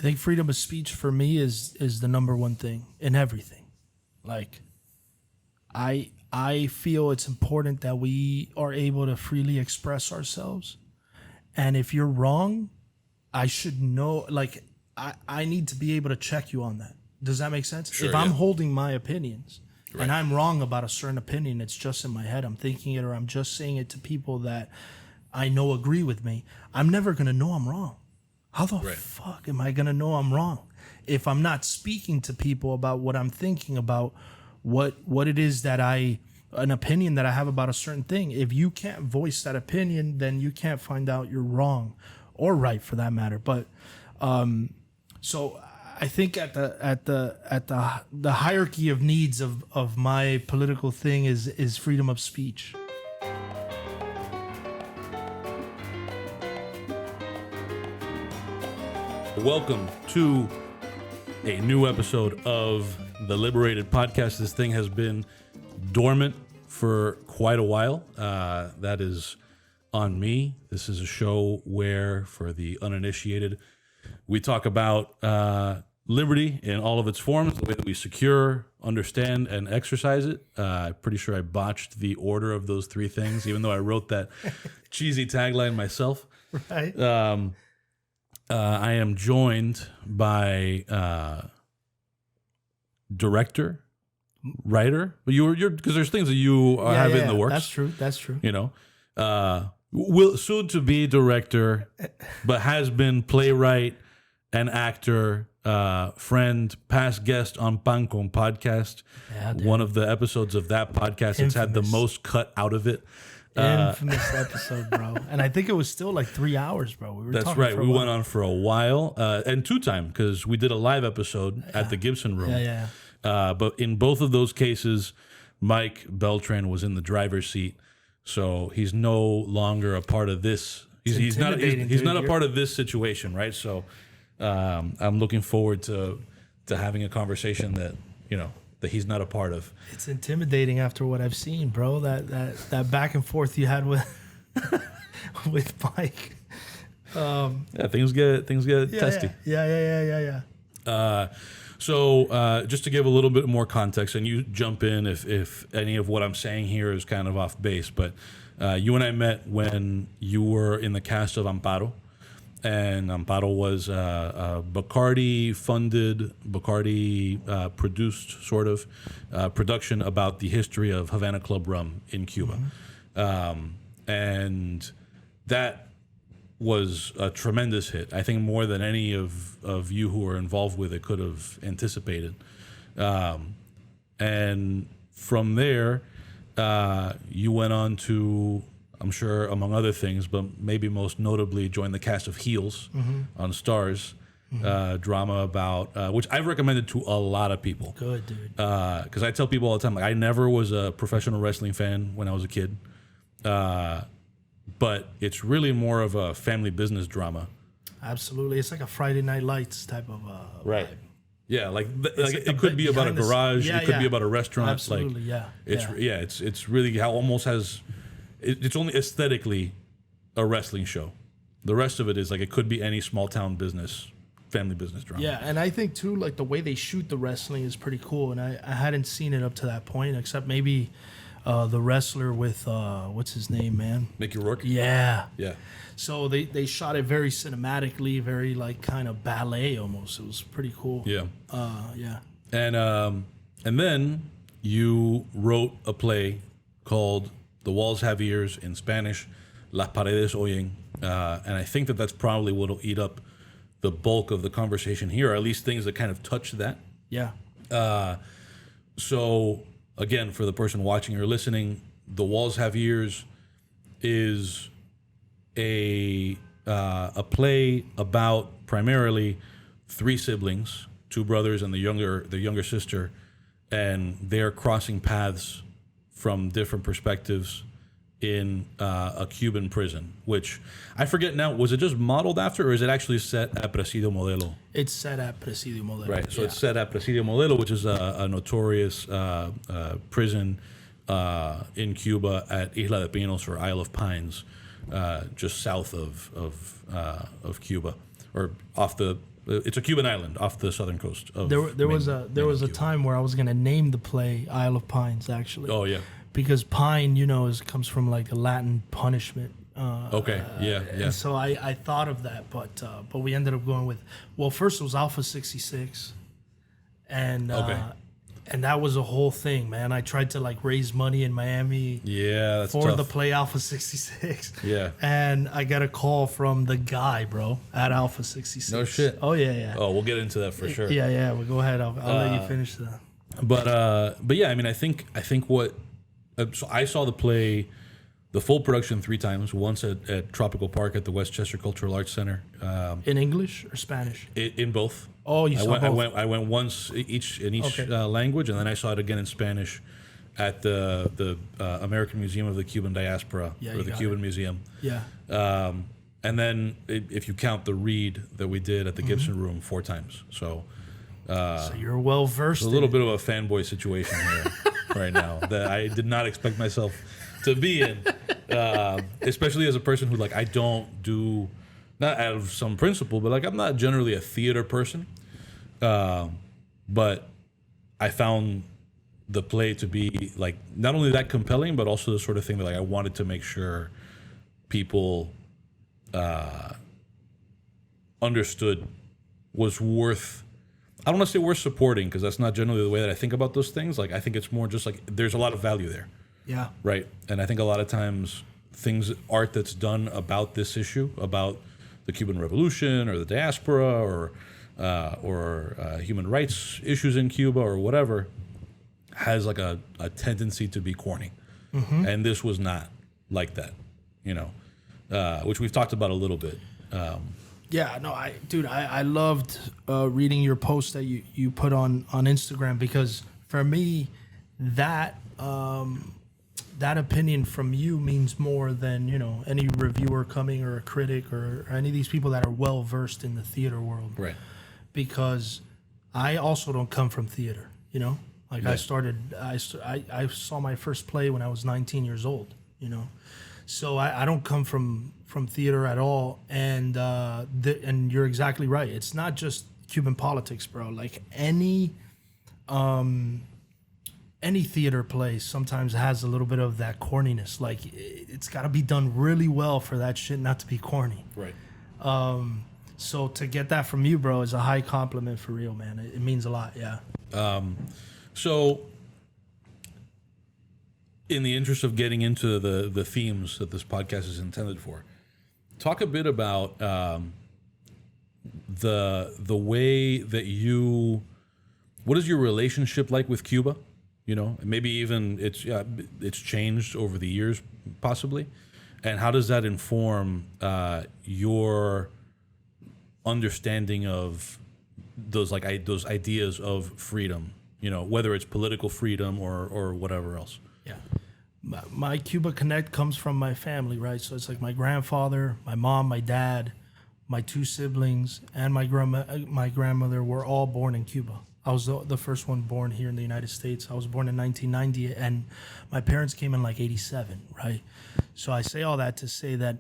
I think freedom of speech for me is the number one thing in everything. Like, I feel it's important that we are able to freely express ourselves. And if you're wrong, I should know, like, I need to be able to check you on that. Does that make sense? Sure, if I'm holding my opinions and I'm wrong about a certain opinion, it's just in my head, I'm thinking it, or I'm just saying it to people that I know agree with me, I'm never going to know I'm wrong. How the fuck am I going to know I'm wrong if I'm not speaking to people about what I'm thinking about, what it is that an opinion that I have about a certain thing? If you can't voice that opinion, then you can't find out you're wrong or right for that matter. But so I think at the hierarchy of needs of my political thing is freedom of speech. Welcome to a new episode of the Liberated Podcast. This thing has been dormant for quite a while. That is on me. This is a show where, for the uninitiated, we talk about liberty in all of its forms, the way that we secure, understand, and exercise it. I'm pretty sure I botched the order of those three things, even though I wrote that cheesy tagline myself. Right. I am joined by director, writer. You're because there's things that you have in the works. That's true. You know, will soon to be director, but has been playwright and actor, friend, past guest on Pan Con podcast. Yeah, one of the episodes of that podcast that's had the most cut out of it. Infamous episode, bro. And I think it was still like 3 hours, bro. That's right. We went on for a while, and two-time, because we did a live episode at the Gibson Room. Yeah. But in both of those cases, Mike Beltran was in the driver's seat, so he's no longer a part of this. He's not a part of this situation, right? So I'm looking forward to having a conversation that that he's not a part of. It's intimidating after what I've seen, bro. That back and forth you had with with Mike. Things get testy. Yeah. So just to give a little bit more context, and you jump in if any of what I'm saying here is kind of off base, but you and I met when you were in the cast of Amparo. And Amparo was a Bacardi-funded, Bacardi-produced sort of production about the history of Havana Club rum in Cuba. Mm-hmm. And that was a tremendous hit. I think more than any of you who were involved with it could have anticipated. And from there, you went on to, I'm sure, among other things, but maybe most notably joined the cast of Heels on Stars, drama about, which I've recommended to a lot of people. Good, dude. Because I tell people all the time, like, I never was a professional wrestling fan when I was a kid, but it's really more of a family business drama. Absolutely. It's like a Friday Night Lights type of right. vibe. Yeah, like it could be about a garage, it could be about a restaurant. Absolutely, It's really how almost has... It's only aesthetically a wrestling show. The rest of it is like it could be any small town business, family business drama. Yeah, and I think too, like the way they shoot the wrestling is pretty cool. And I hadn't seen it up to that point, except maybe the wrestler with what's his name, man? Mickey Rourke. Yeah. Yeah. So they shot it very cinematically, very like kind of ballet almost. It was pretty cool. Yeah. Yeah. And then you wrote a play called The Walls Have Ears, in Spanish, Las Paredes Oyen. And I think that's probably what will eat up the bulk of the conversation here, or at least things that kind of touch that. Yeah. So, again, for the person watching or listening, The Walls Have Ears is a play about primarily three siblings, two brothers and the younger sister, and they're crossing paths from different perspectives in a Cuban prison, which I forget now, was it just modeled after, or is it actually set at Presidio Modelo? It's set at Presidio Modelo. Right, so it's set at Presidio Modelo, which is a notorious prison in Cuba at Isla de Pinos, or Isle of Pines, just south of Cuba, or off the it's a Cuban island off the southern coast. Of there was a time where I was gonna name the play Isle of Pines, actually. Oh yeah. Because pine, comes from like a Latin punishment. Okay. Yeah. And so I thought of that, but we ended up going with, well, first it was Alpha 66, and and that was a whole thing, man. I tried to like raise money in Miami. Yeah, that's for tough. the play Alpha 66. Yeah. And I got a call from the guy, bro, at Alpha 66. No shit. Oh yeah. Oh, we'll get into that for sure. Yeah. Well, go ahead. I'll let you finish that. But yeah, I mean, I think what. So I saw the play, the full production 3 times. Once at Tropical Park at the Westchester Cultural Arts Center. In English or Spanish? In both. Oh, you saw both. I went once in each language, and then I saw it again in Spanish at the American Museum of the Cuban Diaspora, or the Cuban Museum. Yeah. And then if you count the read that we did at the Gibson Room 4 times, so you're well versed. It's a little bit of a fanboy situation here right now that I did not expect myself to be in, especially as a person who I don't do, not out of some principle, but I'm not generally a theater person. But I found the play to be not only that compelling, but also the sort of thing that I wanted to make sure people understood was worth. I don't want to say worth supporting, because that's not generally the way that I think about those things. I think it's more just there's a lot of value there. Yeah. Right. And I think a lot of times art that's done about this issue, about the Cuban Revolution or the diaspora or human rights issues in Cuba or whatever, has a tendency to be corny. Mm-hmm. And this was not like that, which we've talked about a little bit. Yeah, no, I loved reading your post that you put on Instagram, because for me, that opinion from you means more than any reviewer coming, or a critic, or any of these people that are well versed in the theater world. Right. Because I also don't come from theater. Right. I saw my first play when I was 19 years old. So I don't come from theater at all, and you're exactly right. It's not just Cuban politics, bro. Any theater play sometimes has a little bit of that corniness. It's got to be done really well for that shit not to be corny. Right. So to get that from you, bro, is a high compliment for real, man. It means a lot. Yeah. So, in the interest of getting into the themes that this podcast is intended for, talk a bit about the way that what is your relationship like with Cuba? Maybe even it's changed over the years, possibly, and how does that inform your understanding of those ideas of freedom? Whether it's political freedom or whatever else. Yeah. My Cuba connect comes from my family, right? So it's my grandfather, my mom, my dad, my 2 siblings, and my grandmother were all born in Cuba. I was the first one born here in the United States. I was born in 1990, and my parents came in 87, right? So I say all that to say that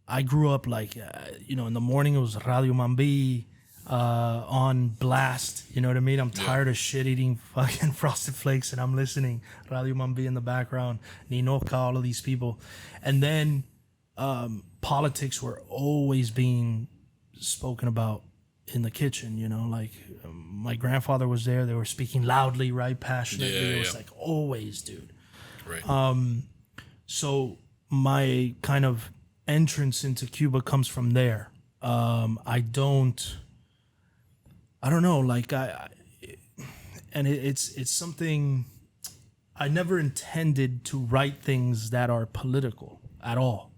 I grew up in the morning it was Radio Mambi, on blast, you know what I mean? I'm tired of shit eating fucking Frosted Flakes, and I'm listening Radio Mambi in the background, Ninoka, all of these people. And then politics were always being spoken about in the kitchen, my grandfather was there. They were speaking loudly, right? Passionately. It was always, dude. Right. So my kind of entrance into Cuba comes from there. I don't know, it's something I never intended to write things that are political at all.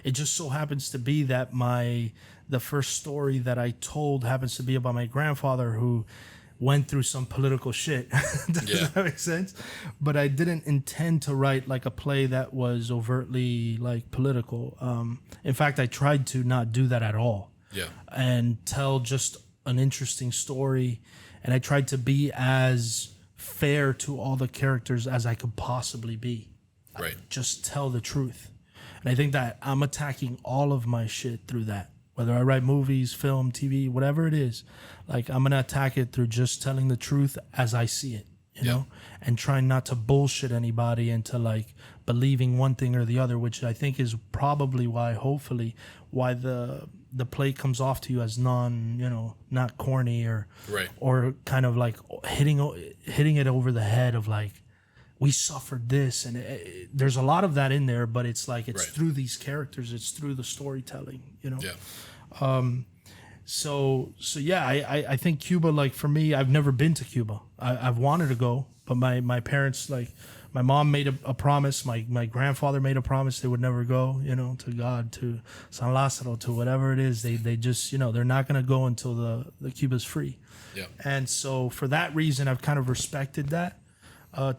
It just so happens to be that the first story that I told happens to be about my grandfather, who went through some political shit. Does that make sense? But I didn't intend to write a play that was overtly political. In fact, I tried to not do that at all. Yeah. And tell just an interesting story, and I tried to be as fair to all the characters as I could possibly be. Right. Just tell the truth. And I think that I'm attacking all of my shit through that. Whether I write movies, film, TV, whatever it is, like I'm gonna attack it through just telling the truth as I see it, you know, and trying not to bullshit anybody into like believing one thing or the other, which I think is probably why, hopefully, why the play comes off to you as not corny or kind of like hitting it over the head of like, we suffered this, and there's a lot of that in there, but it's like it's through these characters, it's through the storytelling, you know. So yeah, I think Cuba, like for me, I've never been to Cuba. I've wanted to go, but my parents, like my mom made a promise, my grandfather made a promise they would never go, you know, to God, to San Lázaro, to whatever it is. They just, you know, they're not gonna go until the Cuba's free. Yeah. And so for that reason, I've kind of respected that.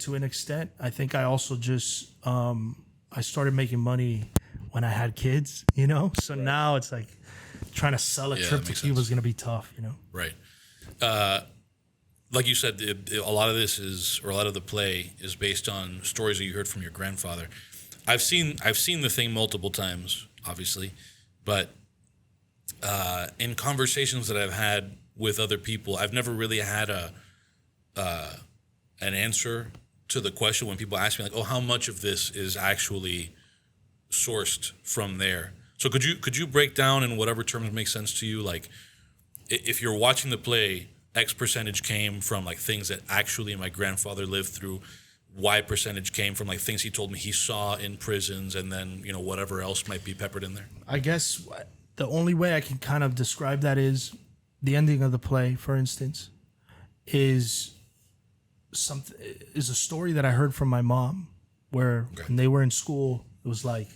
To an extent. I think I also just I started making money when I had kids, you know. So now it's like trying to sell a trip to Cuba is going to be tough, you know. Right. Like you said, a lot of the play is based on stories that you heard from your grandfather. I've seen the thing multiple times, obviously, but in conversations that I've had with other people, I've never really had an answer to the question when people ask me like, oh, how much of this is actually sourced from there? So could you break down in whatever terms make sense to you, like if you're watching the play, X percentage came from like things that actually my grandfather lived through, Y percentage came from like things he told me he saw in prisons, and then, you know, whatever else might be peppered in there? I guess the only way I can kind of describe that is the ending of the play, for instance, is a story that I heard from my mom, where when they were in school, it was like,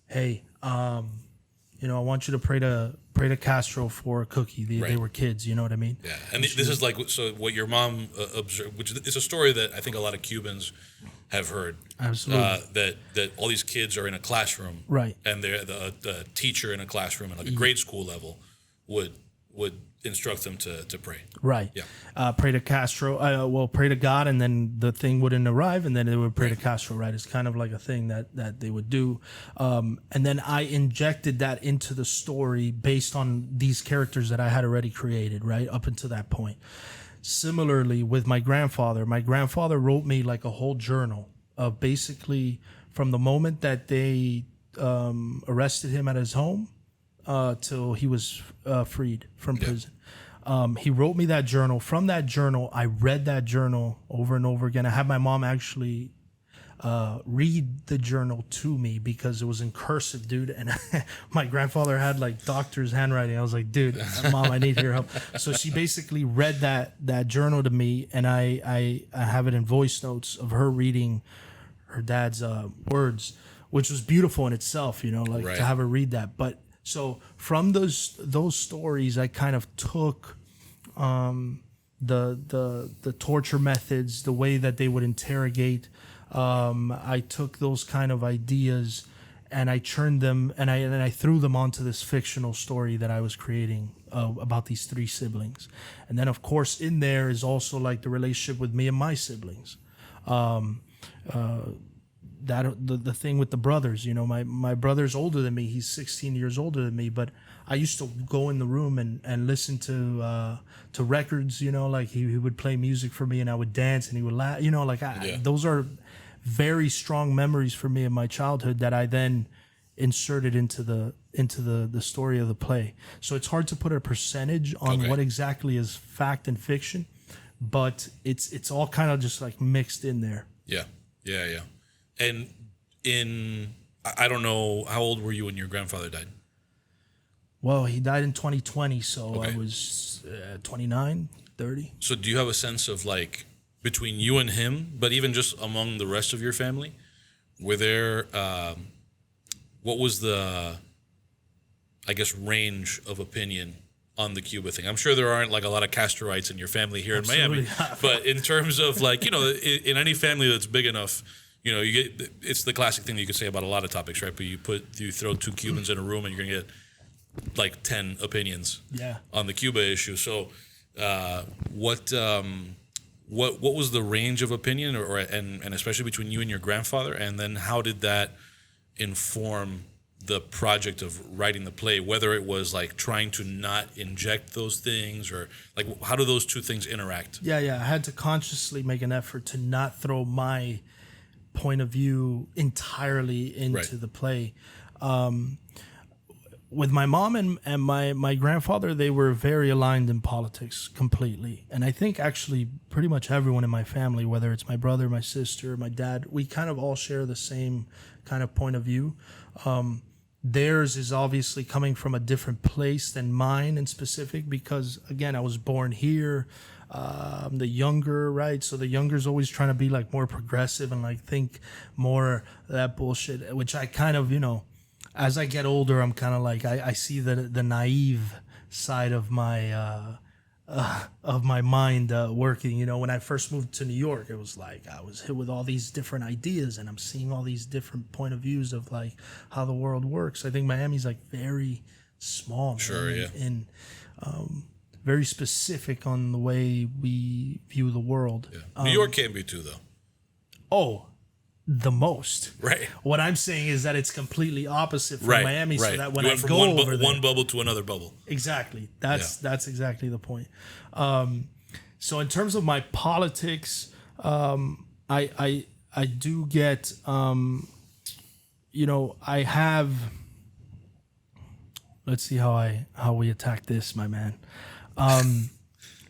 hey, you know, I want you to pray to Castro for a cookie. They were kids, you know what I mean? Yeah, and this is like, so what your mom observed, which is a story that I think a lot of Cubans have heard. Absolutely. That all these kids are in a classroom, right? And they're the teacher in a classroom at like a grade school level would instruct them to pray. Right. Yeah. Pray to Castro. Pray to God, and then the thing wouldn't arrive, and then they would pray to Castro. Right. It's kind of like a thing that they would do. And then I injected that into the story based on these characters that I had already created. Right. Up until that point. Similarly with my grandfather wrote me like a whole journal of basically from the moment that they arrested him at his home till he was freed from prison. He wrote me that journal. From that journal, I read that journal over and over again. I had my mom actually read the journal to me because it was in cursive, dude. And my grandfather had like doctor's handwriting. I was like, dude, Mom, I need your help. So she basically read that journal to me, and I have it in voice notes of her reading her dad's words, which was beautiful in itself, you know, like to have her read that. But so from those stories, I kind of took the torture methods, the way that they would interrogate. I took those kind of ideas and I churned them and I threw them onto this fictional story that I was creating about these three siblings. And then, of course, in there is also like the relationship with me and my siblings. That the thing with the brothers, you know, my brother's older than me. He's 16 years older than me, but I used to go in the room and listen to records, you know, like he would play music for me and I would dance and he would laugh, you know, like those are very strong memories for me in my childhood that I then inserted into the story of the play. So it's hard to put a percentage on what exactly is fact and fiction, but it's all kind of just like mixed in there. Yeah. And I don't know, how old were you when your grandfather died? Well, he died in 2020, so I was 29, 30. So do you have a sense of like between you and him, but even just among the rest of your family, were there, what was the, I guess, range of opinion on the Cuba thing? I'm sure there aren't like a lot of Castroites in your family here in Miami, but in terms of like, you know, in any family that's big enough, you know, you get, it's the classic thing that you could say about a lot of topics, right? But you throw two Cubans in a room and you're gonna get like 10 opinions on the Cuba issue. So what was the range of opinion and especially between you and your grandfather, and then how did that inform the project of writing the play, whether it was like trying to not inject those things, or like how do those two things interact? Yeah, I had to consciously make an effort to not throw my point of view entirely into the play. With my mom and my grandfather, they were very aligned in politics completely. And I think actually pretty much everyone in my family, whether it's my brother, my sister, my dad, we kind of all share the same kind of point of view. Theirs is obviously coming from a different place than mine in specific because, again, I was born here. The younger, right? So the younger is always trying to be like more progressive and like think more that bullshit, which I kind of, as I get older, I'm kind of like I see the naive side of my mind working. When I first moved to New York, it was like I was hit with all these different ideas, and I'm seeing all these different point of views of like how the world works. I think Miami's like very small, and very specific on the way we view the world. Yeah. New York can be too, though. Oh. The most. Right. What I'm saying is that it's completely opposite from Miami, so that when I go over one bubble to another bubble. Exactly. That's exactly the point. So in terms of my politics, I do get I have. Let's see how we attack this, my man.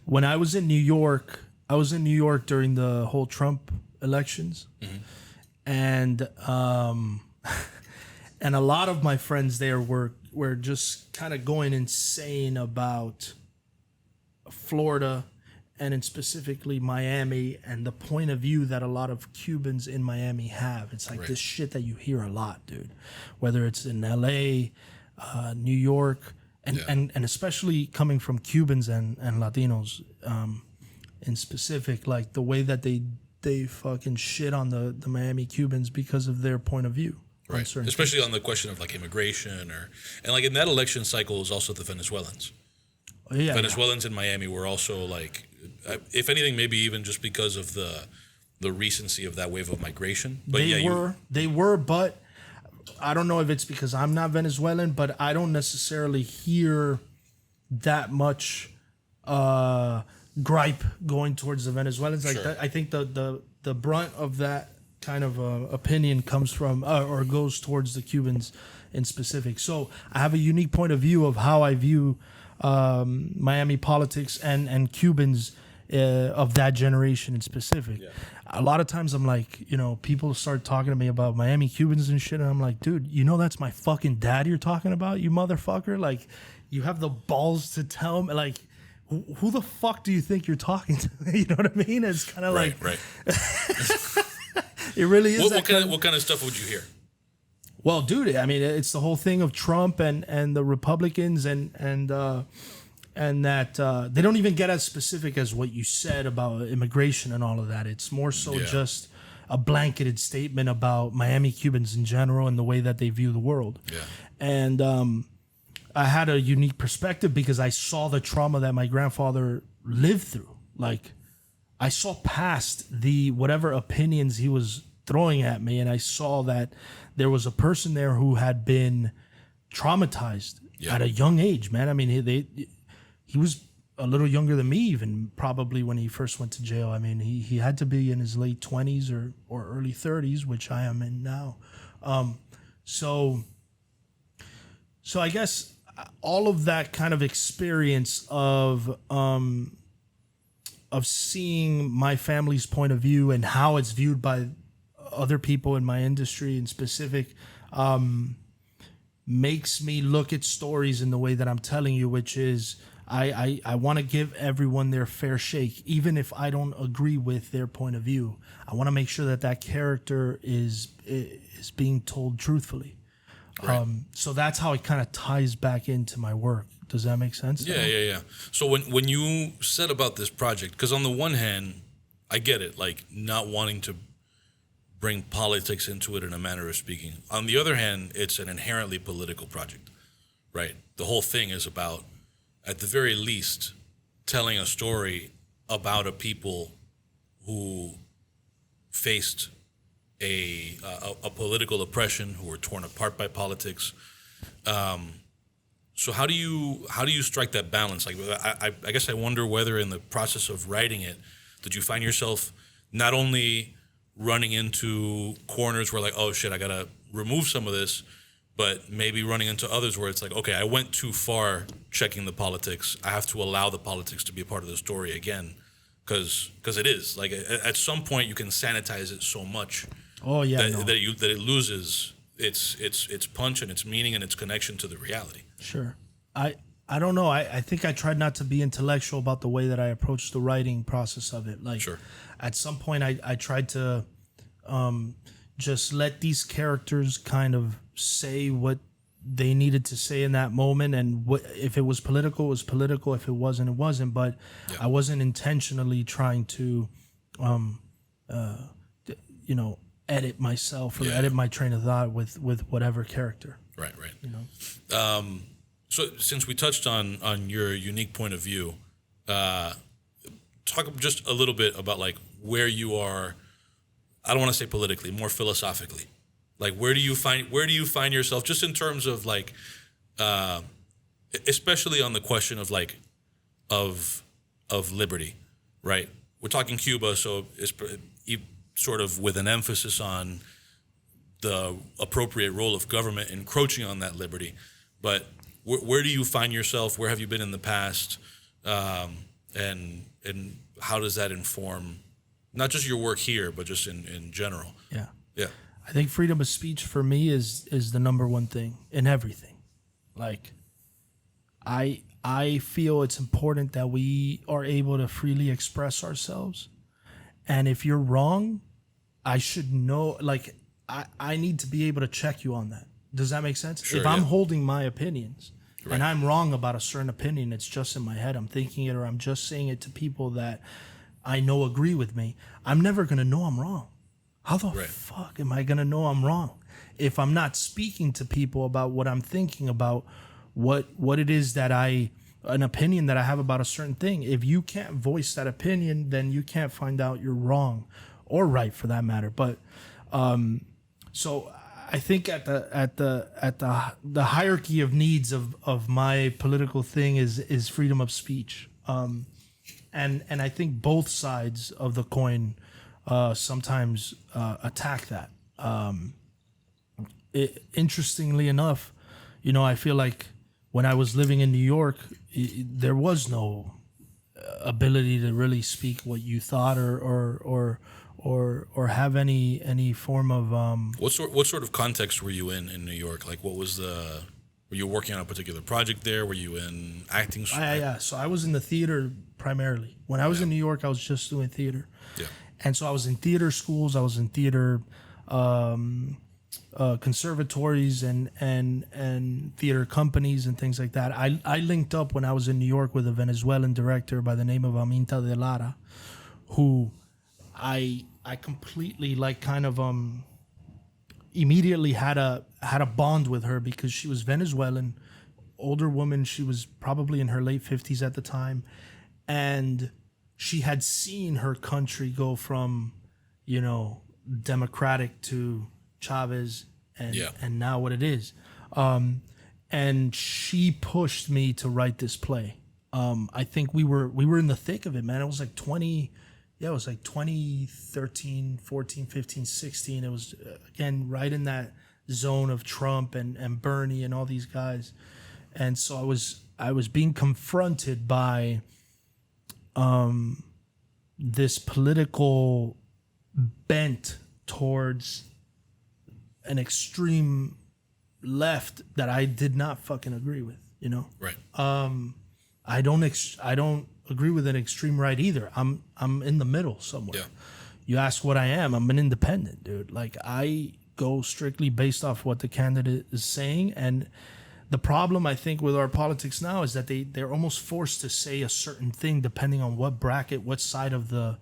When I was in New York, during the whole Trump elections. Mm-hmm. And and a lot of my friends there were just kind of going insane about Florida and in specifically Miami and the point of view that a lot of Cubans in Miami have. It's like this shit that you hear a lot, dude. Whether it's in LA, New York, and especially coming from Cubans and Latinos in specific, like the way that they fucking shit on the Miami Cubans because of their point of view. Right. Especially on the question of like immigration and like in that election cycle was also the Venezuelans. Yeah. Venezuelans in Miami were also like, if anything, maybe even just because of the recency of that wave of migration. But they were, but I don't know if it's because I'm not Venezuelan, but I don't necessarily hear that much gripe going towards the Venezuelans like that. I think the brunt of that kind of opinion comes from or goes towards the Cubans in specific. So I have a unique point of view of how I view Miami politics and Cubans of that generation in specific. A lot of times I'm like, people start talking to me about Miami Cubans and shit, and I'm like, dude, that's my fucking dad you're talking about, you motherfucker. Like, you have the balls to tell me, like, who the fuck do you think you're talking to? You know what I mean? It's kind of like... Right. It really is. What kind of stuff would you hear? Well, dude, I mean, it's the whole thing of Trump and the Republicans and that they don't even get as specific as what you said about immigration and all of that. It's more so just a blanketed statement about Miami Cubans in general and the way that they view the world. Yeah. And I had a unique perspective because I saw the trauma that my grandfather lived through. Like, I saw past the whatever opinions he was throwing at me, and I saw that there was a person there who had been traumatized at a young age, man. I mean, he was a little younger than me even, probably when he first went to jail. I mean, he had to be in his late 20s or early 30s, which I am in now. So I guess all of that kind of experience of seeing my family's point of view and how it's viewed by other people in my industry in specific makes me look at stories in the way that I'm telling you, which is I want to give everyone their fair shake, even if I don't agree with their point of view. I want to make sure that character is being told truthfully. Right. So that's how it kind of ties back into my work. Does that make sense? Yeah. So when you said about this project, because on the one hand, I get it, like not wanting to bring politics into it in a manner of speaking. On the other hand, it's an inherently political project, right? The whole thing is about, at the very least, telling a story about a people who faced a political oppression, who were torn apart by politics. So how do you strike that balance? Like, I guess I wonder whether in the process of writing it, did you find yourself not only running into corners where like, oh shit, I gotta remove some of this, but maybe running into others where it's like, okay, I went too far checking the politics. I have to allow the politics to be a part of the story again, because it is like at some point you can sanitize it so much. Oh yeah, that it loses its punch and its meaning and its connection to the reality. Sure. I don't know. I think I tried not to be intellectual about the way that I approached the writing process of it. Like, sure. At some point I tried to just let these characters kind of say what they needed to say in that moment, and what if it was political, it was political. If it wasn't, it wasn't. But yeah. I wasn't intentionally trying to, edit myself or edit my train of thought with whatever character. Right. So since we touched on your unique point of view, talk just a little bit about like where you are. I don't want to say politically, more philosophically. Like where do you find yourself just in terms of like, especially on the question of like of liberty, right? We're talking Cuba, so it's sort of with an emphasis on the appropriate role of government encroaching on that liberty. But where do you find yourself? Where have you been in the past? And how does that inform not just your work here, but just in general? Yeah. Yeah. I think freedom of speech for me is the number one thing in everything. Like, I feel it's important that we are able to freely express ourselves. And if you're wrong, I should know, like, I need to be able to check you on that. Does that make sense? Sure, if I'm holding my opinions right. and I'm wrong about a certain opinion, it's just in my head. I'm thinking it, or I'm just saying it to people that I know agree with me. I'm never going to know I'm wrong. How the right. fuck am I going to know I'm wrong if I'm not speaking to people about what I'm thinking about, what it is that an opinion that I have about a certain thing? If you can't voice that opinion, then you can't find out you're wrong or right for that matter. But so I think at the hierarchy of needs of my political thing is freedom of speech. And I think both sides of the coin sometimes attack that. Interestingly enough, I feel like when I was living in New York, there was no ability to really speak what you thought or have any form of What sort of context were you in New York? Like, what was were you working on a particular project there? Were you in acting? Yeah. So I was in the theater primarily. When I was in New York, I was just doing theater. Yeah. And so I was in theater schools. I was in theater conservatories and theater companies and things like that. I linked up when I was in New York with a Venezuelan director by the name of Aminta de Lara, who I completely immediately had a bond with her because she was Venezuelan, older woman. She was probably in her late 50s at the time, and she had seen her country go from, democratic to Chavez and now what it is. And she pushed me to write this play. I think we were in the thick of it, man. It was like 2013, 14, 15, 16. It was, again, right in that zone of Trump and Bernie and all these guys. And so I was being confronted by this political bent towards an extreme left that I did not fucking agree with, Right. I don't agree with an extreme right either. I'm in the middle somewhere. Yeah. You ask what I am. I'm an independent, dude. Like, I go strictly based off what the candidate is saying. And the problem, I think, with our politics now is that they're almost forced to say a certain thing depending on what bracket, what side of the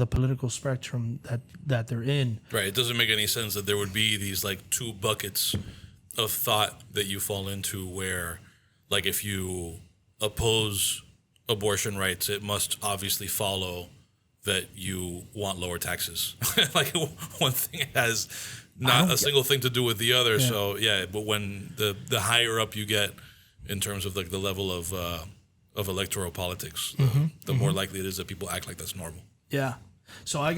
political spectrum that they're in. Right. It doesn't make any sense that there would be these like two buckets of thought that you fall into where, like, if you oppose abortion rights, it must obviously follow that you want lower taxes. Like one thing has not a single thing to do with the other. Yeah. So yeah, but when the higher up you get in terms of like the level of electoral politics, the more likely it is that people act like that's normal. Yeah. So I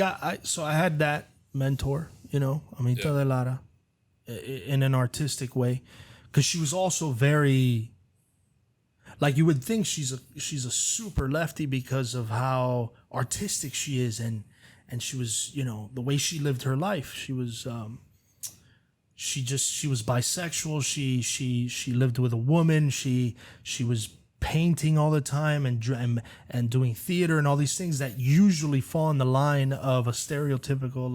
had that mentor, Amita de Lara, in an artistic way, because she was also very, like, you would think she's a super lefty because of how artistic she is, and she was, the way she lived her life. She was she was bisexual. She lived with a woman. She was painting all the time and doing theater and all these things that usually fall in the line of a stereotypical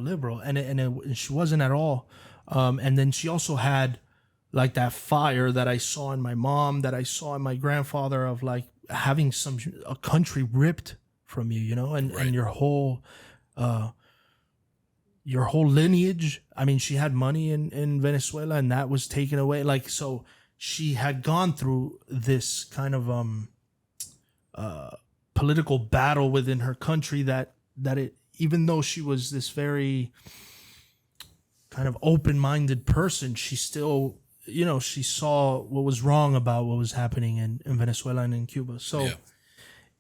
liberal, and she wasn't at all. And then she also had like that fire that I saw in my mom, that I saw in my grandfather, of like having a country ripped from you, and your whole lineage. I mean, she had money in Venezuela, and that was taken away. Like, so she had gone through this kind of political battle within her country that it, even though she was this very kind of open-minded person, she still, she saw what was wrong about what was happening in Venezuela and in Cuba. So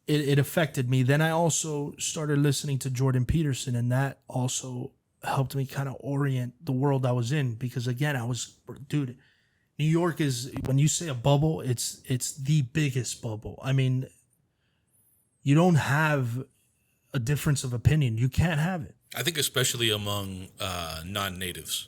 it affected me. Then I also started listening to Jordan Peterson, and that also helped me kind of orient the world I was in, because again, New York is, when you say a bubble, it's the biggest bubble. I mean, you don't have a difference of opinion. You can't have it. I think especially among non-natives,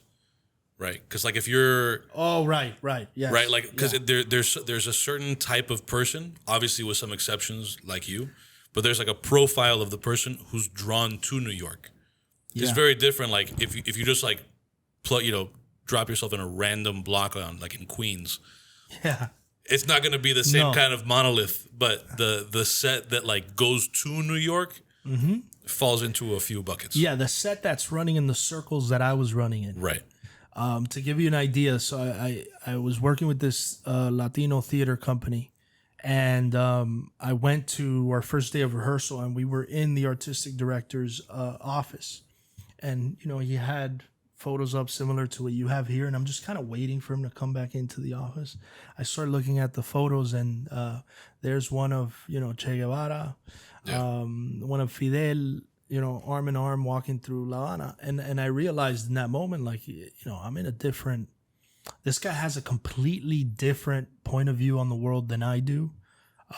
right? Because like if you're right, yes, right, like because there's a certain type of person, obviously with some exceptions like you, but there's like a profile of the person who's drawn to New York. It's very different. Like if you just like drop yourself in a random block like in Queens, it's not going to be the same kind of monolith. But the set that like goes to New York falls into a few buckets. Yeah, the set that's running in the circles that I was running in. Right. To give you an idea, so I was working with this Latino theater company, and I went to our first day of rehearsal, and we were in the artistic director's office, and he had photos up similar to what you have here, and I'm just kind of waiting for him to come back into the office. I started looking at the photos, and there's one of Che Guevara, one of Fidel, arm in arm walking through La Habana, and I realized in that moment, like, I'm in a different. This guy has a completely different point of view on the world than I do,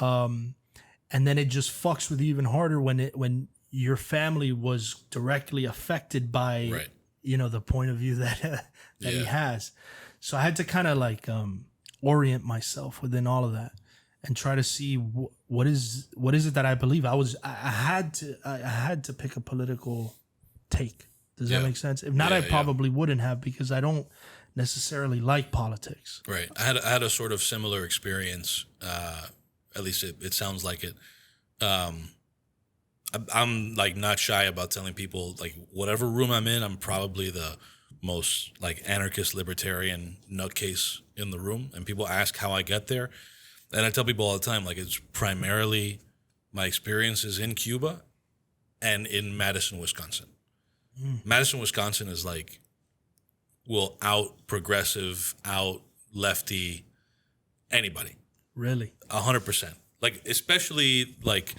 and then it just fucks with you even harder when your family was directly affected by. Right. The point of view that he has. So I had to kind of like orient myself within all of that and try to see what is it that I believe. I had to pick a political take. Does that make sense? If not, I probably wouldn't have, because I don't necessarily like politics. Right. I had a sort of similar experience. At least it sounds like it. I'm like not shy about telling people, like, whatever room I'm in, I'm probably the most like anarchist libertarian nutcase in the room. And people ask how I get there. And I tell people all the time, like, it's primarily my experiences in Cuba and in Madison, Wisconsin. Madison, Wisconsin is like, will out progressive, out lefty, anybody. Really? 100%. Like, especially like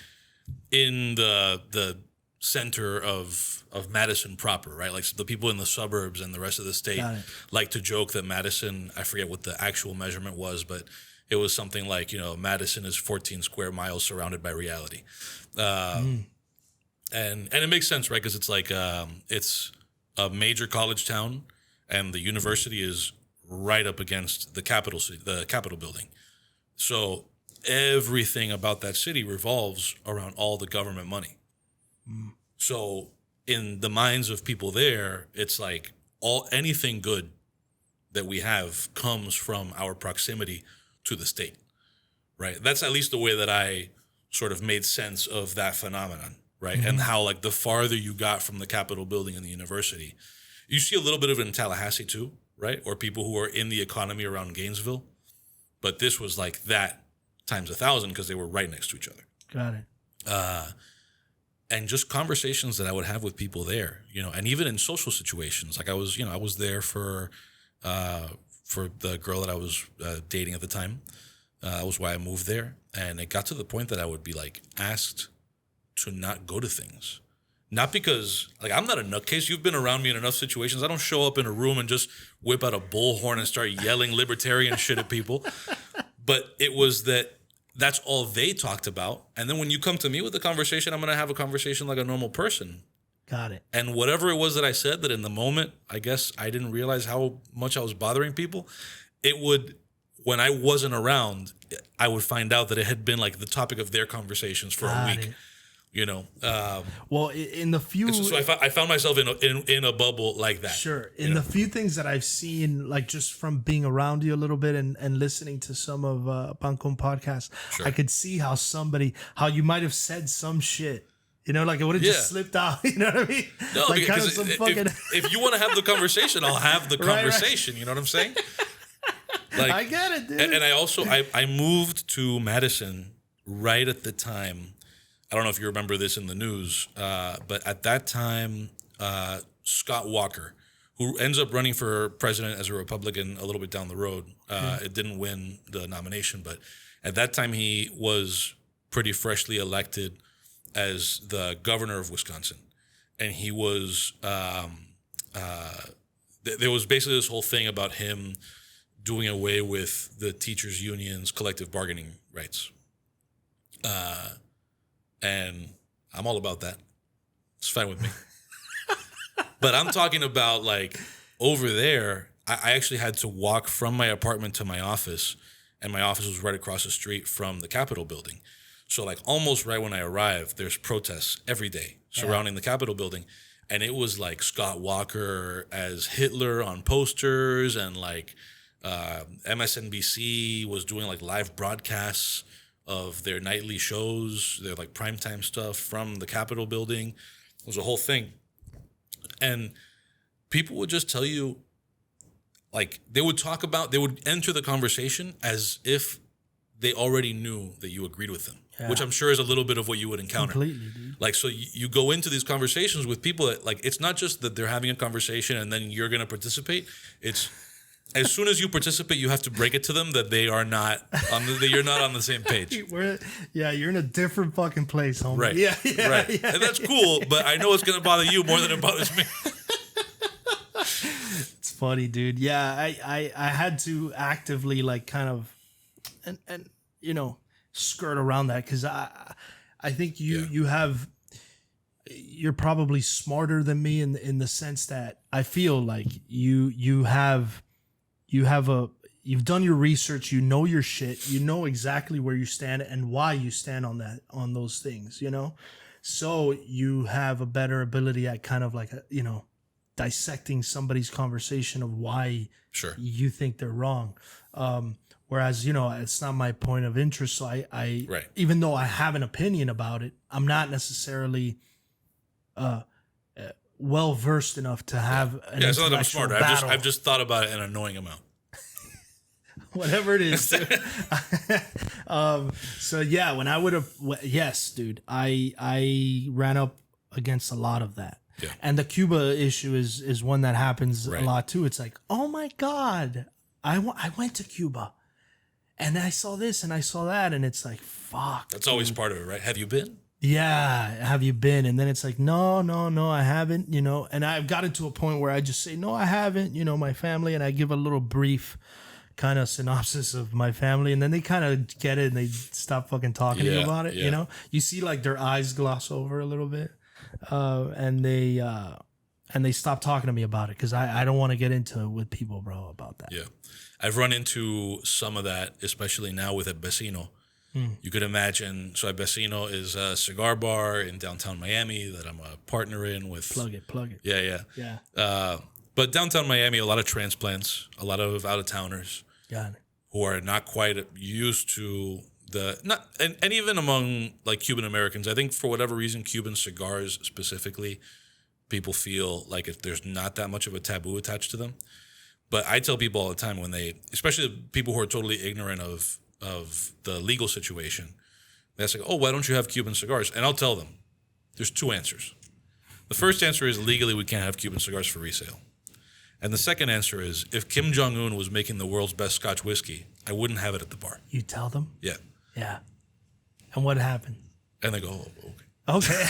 in the center of Madison proper, right? Like, so the people in the suburbs and the rest of the state like to joke that Madison, I forget what the actual measurement was, but it was something like, Madison is 14 square miles surrounded by reality. And it makes sense, right? Because it's like, it's a major college town, and the university is right up against the Capitol building. So everything about that city revolves around all the government money. So in the minds of people there, it's like anything good that we have comes from our proximity to the state, right? That's at least the way that I sort of made sense of that phenomenon, right? And how, like, the farther you got from the Capitol building and the university, you see a little bit of it in Tallahassee too, right? Or people who are in the economy around Gainesville. But this was like that times 1,000 because they were right next to each other. Got it. and just conversations that I would have with people there, and even in social situations. Like I was there for the girl that I was dating at the time. That was why I moved there. And it got to the point that I would be like asked to not go to things. Not because, like, I'm not a nutcase. You've been around me in enough situations. I don't show up in a room and just whip out a bullhorn and start yelling libertarian shit at people. But it was that's all they talked about. And then when you come to me with a conversation, I'm going to have a conversation like a normal person. Got it. And whatever it was that I said that in the moment, I guess I didn't realize how much I was bothering people. It would, when I wasn't around, I would find out that it had been like the topic of their conversations for a week. Well, in the few, so I found myself in a bubble like that. Sure. In the few things that I've seen, like just from being around you a little bit and listening to some of Pancon podcasts, sure. I could see how you might have said some shit. Like it would have just slipped out. You know what I mean? No, like because kind of if you want to have the conversation, I'll have the conversation. Right. You know what I'm saying? Like, I get it, dude. And I also I moved to Madison right at the time. I don't know if you remember this in the news, but at that time, Scott Walker, who ends up running for president as a Republican a little bit down the road, it didn't win the nomination, but at that time he was pretty freshly elected as the governor of Wisconsin. And he was, there was basically this whole thing about him doing away with the teachers' unions' collective bargaining rights. And I'm all about that. It's fine with me. But I'm talking about like over there, I actually had to walk from my apartment to my office, and my office was right across the street from the Capitol building. So like almost right when I arrived, there's protests every day surrounding the Capitol building. And it was like Scott Walker as Hitler on posters, and like MSNBC was doing like live broadcasts of their nightly shows, their like primetime stuff from the Capitol building. It was a whole thing. And people would just tell you, like, they would enter the conversation as if they already knew that you agreed with them, which I'm sure is a little bit of what you would encounter. Completely, dude. Like, so you go into these conversations with people that, like, it's not just that they're having a conversation and then you're going to participate. It's as soon as you participate, you have to break it to them that they are not that you're not on the same page. You're in a different fucking place, homie. Right. Yeah. And that's cool, but I know it's going to bother you more than it bothers me. It's funny, dude. Yeah, I had to actively like kind of and skirt around that, because I think you're probably smarter than me in the sense that I feel like you've done your research, you know your shit, you know exactly where you stand and why you stand on those things, so you have a better ability at kind of like dissecting somebody's conversation of why you think they're wrong. Whereas, it's not my point of interest. So I even though I have an opinion about it, I'm not necessarily well versed enough to have an it's not that I'm smarter. battle. I've just thought about it an annoying amount. Whatever it is. So yeah, when I would have, yes, dude, I ran up against a lot of that. Yeah. And the Cuba issue is one that happens a lot too. It's like, oh my God, I went to Cuba and I saw this and I saw that. And it's like, fuck. That's always part of it, right? Have you been? Yeah. Have you been? And then it's like, no, I haven't, and I've gotten to a point where I just say, no, I haven't, my family. And I give a little brief kind of synopsis of my family. And then they kind of get it and they stop fucking talking to you about it. Yeah. You see like their eyes gloss over a little bit. And they stop talking to me about it because I don't want to get into it with people, bro, about that. Yeah. I've run into some of that, especially now with a Vecino. You could imagine, so a Vecino is a cigar bar in downtown Miami that I'm a partner in with. Plug it. Yeah. But downtown Miami, a lot of transplants, a lot of out-of-towners who are not quite used to and even among like Cuban Americans, I think for whatever reason, Cuban cigars specifically, people feel like there's not that much of a taboo attached to them. But I tell people all the time especially people who are totally ignorant of the legal situation, they're like, oh, why don't you have Cuban cigars? And I'll tell them, there's two answers. The first answer is legally we can't have Cuban cigars for resale. And the second answer is if Kim Jong-un was making the world's best Scotch whiskey, I wouldn't have it at the bar. You tell them? Yeah. Yeah. And what happened? And they go, oh, okay. Okay.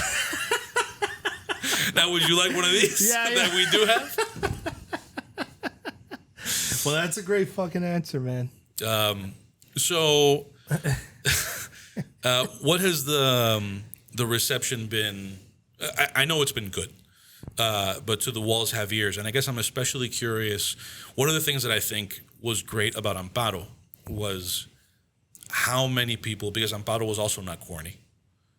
Now, would you like one of these that we do have? Well, that's a great fucking answer, man. So, what has the reception been? I know it's been good, but to the walls have ears, and I guess I'm especially curious. One of the things that I think was great about Amparo was how many people, because Amparo was also not corny,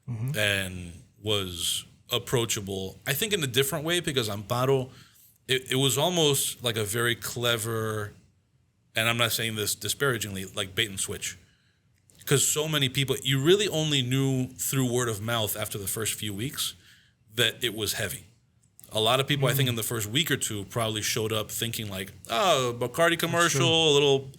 and was approachable, I think in a different way, because Amparo, it was almost like a very clever, and I'm not saying this disparagingly, like bait and switch. Because so many people, you really only knew through word of mouth after the first few weeks that it was heavy. A lot of people, I think in the first week or two, probably showed up thinking like, oh, Bacardi commercial, a little,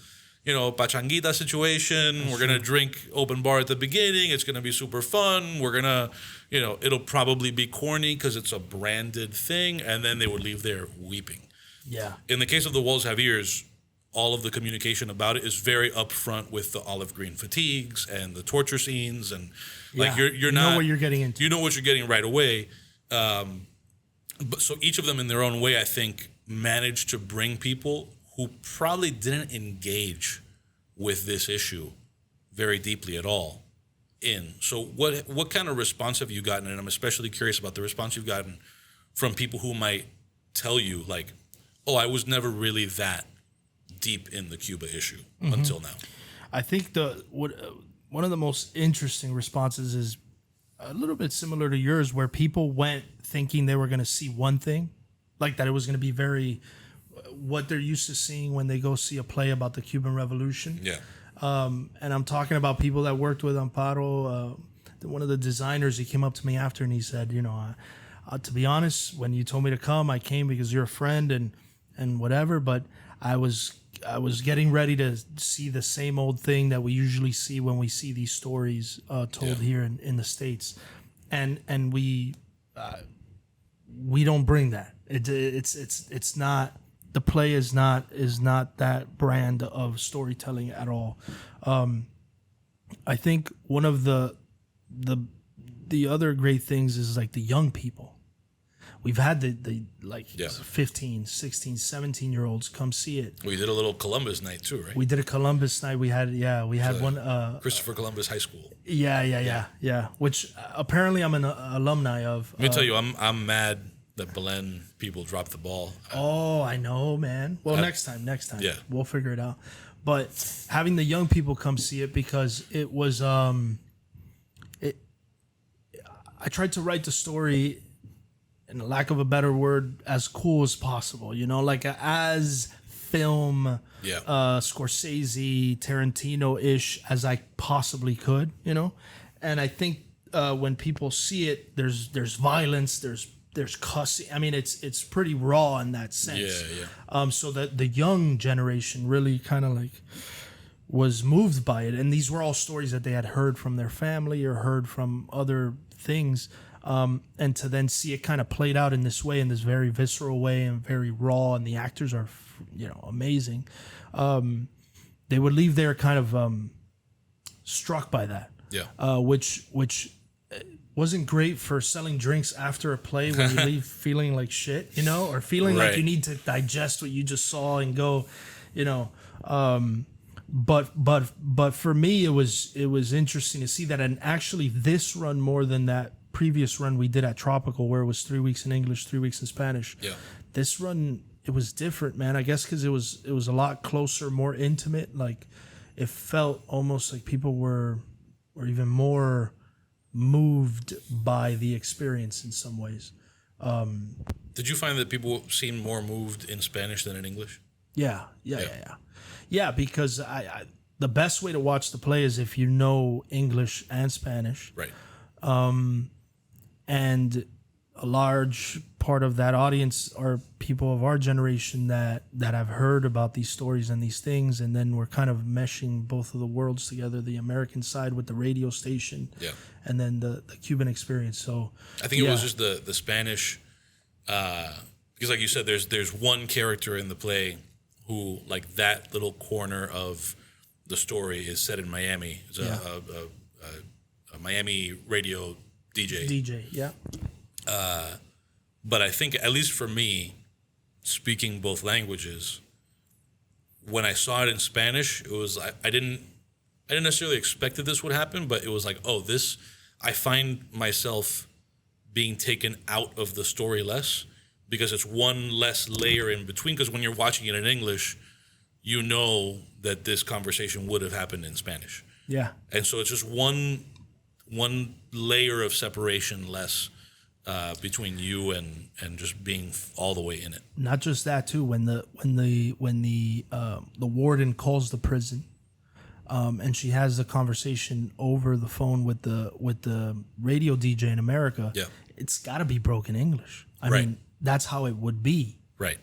pachanguita situation. We're going to drink open bar at the beginning. It's going to be super fun. We're going to, it'll probably be corny because it's a branded thing. And then they would leave there weeping. Yeah. In the case of The Walls Have Ears, all of the communication about it is very upfront with the olive green fatigues and the torture scenes. And like, you're not, know what you're getting into. You know what you're getting right away. But so each of them in their own way, I think, managed to bring people who probably didn't engage with this issue very deeply at all in. So what kind of response have you gotten? And I'm especially curious about the response you've gotten from people who might tell you like, oh, I was never really that deep in the Cuba issue until now. I think one of the most interesting responses is a little bit similar to yours, where people went thinking they were going to see one thing, like that it was going to be very what they're used to seeing when they go see a play about the Cuban Revolution. Yeah. And I'm talking about people that worked with Amparo. One of the designers, he came up to me after and he said, to be honest, when you told me to come, I came because you're a friend and whatever, but I was getting ready to see the same old thing that we usually see when we see these stories told here in the States, and we don't bring that. It's not, the play is not that brand of storytelling at all. I think one of the other great things is like the young people. We've had the 15, 16, 17-year-olds come see it. We did a little Columbus night too, right? We did a Columbus night. We had one. Christopher Columbus High School. Yeah. Which apparently I'm an alumni of. Let me tell you, I'm mad that Belen people dropped the ball. Oh, I know, man. Well, next time. Yeah. We'll figure it out. But having the young people come see it, because it was, I tried to write the story, in the lack of a better word, as cool as possible, like as film, Scorsese, Tarantino-ish as I possibly could, and I think when people see it, there's violence, there's cussing. I mean, it's pretty raw in that sense. Yeah. So that the young generation really kind of like was moved by it, and these were all stories that they had heard from their family or heard from other things. And to then see it kind of played out in this way, in this very visceral way and very raw, and the actors are, amazing. They would leave there kind of struck by that. Yeah. Which wasn't great for selling drinks after a play when you leave feeling like shit, or feeling like you need to digest what you just saw and go, But for me, it was interesting to see that, and actually this run more than that previous run we did at Tropical, where it was 3 weeks in English, 3 weeks in Spanish. Yeah. This run, it was different, man. I guess because it was a lot closer, more intimate. Like it felt almost like people were even more moved by the experience in some ways. Did you find that people seemed more moved in Spanish than in English? Yeah, because I the best way to watch the play is if you know English and Spanish. Right. And a large part of that audience are people of our generation that have heard about these stories and these things, and then we're kind of meshing both of the worlds together, the American side with the radio station, and then the Cuban experience. So I think it was just the Spanish, because like you said, there's one character in the play who, like, that little corner of the story is set in Miami. It's a Miami radio DJ. Yeah. But I think, at least for me, speaking both languages, when I saw it in Spanish, it was I didn't necessarily expect that this would happen, but it was like, oh, this, I find myself being taken out of the story less, because it's one less layer in between. Because when you're watching it in English, you know that this conversation would have happened in Spanish. Yeah. And so it's just one layer of separation less between you and just being all the way in it. Not just that too. When the warden calls the prison, and she has the conversation over the phone with the radio DJ in America. Yeah. It's got to be broken English. I mean, that's how it would be. Right.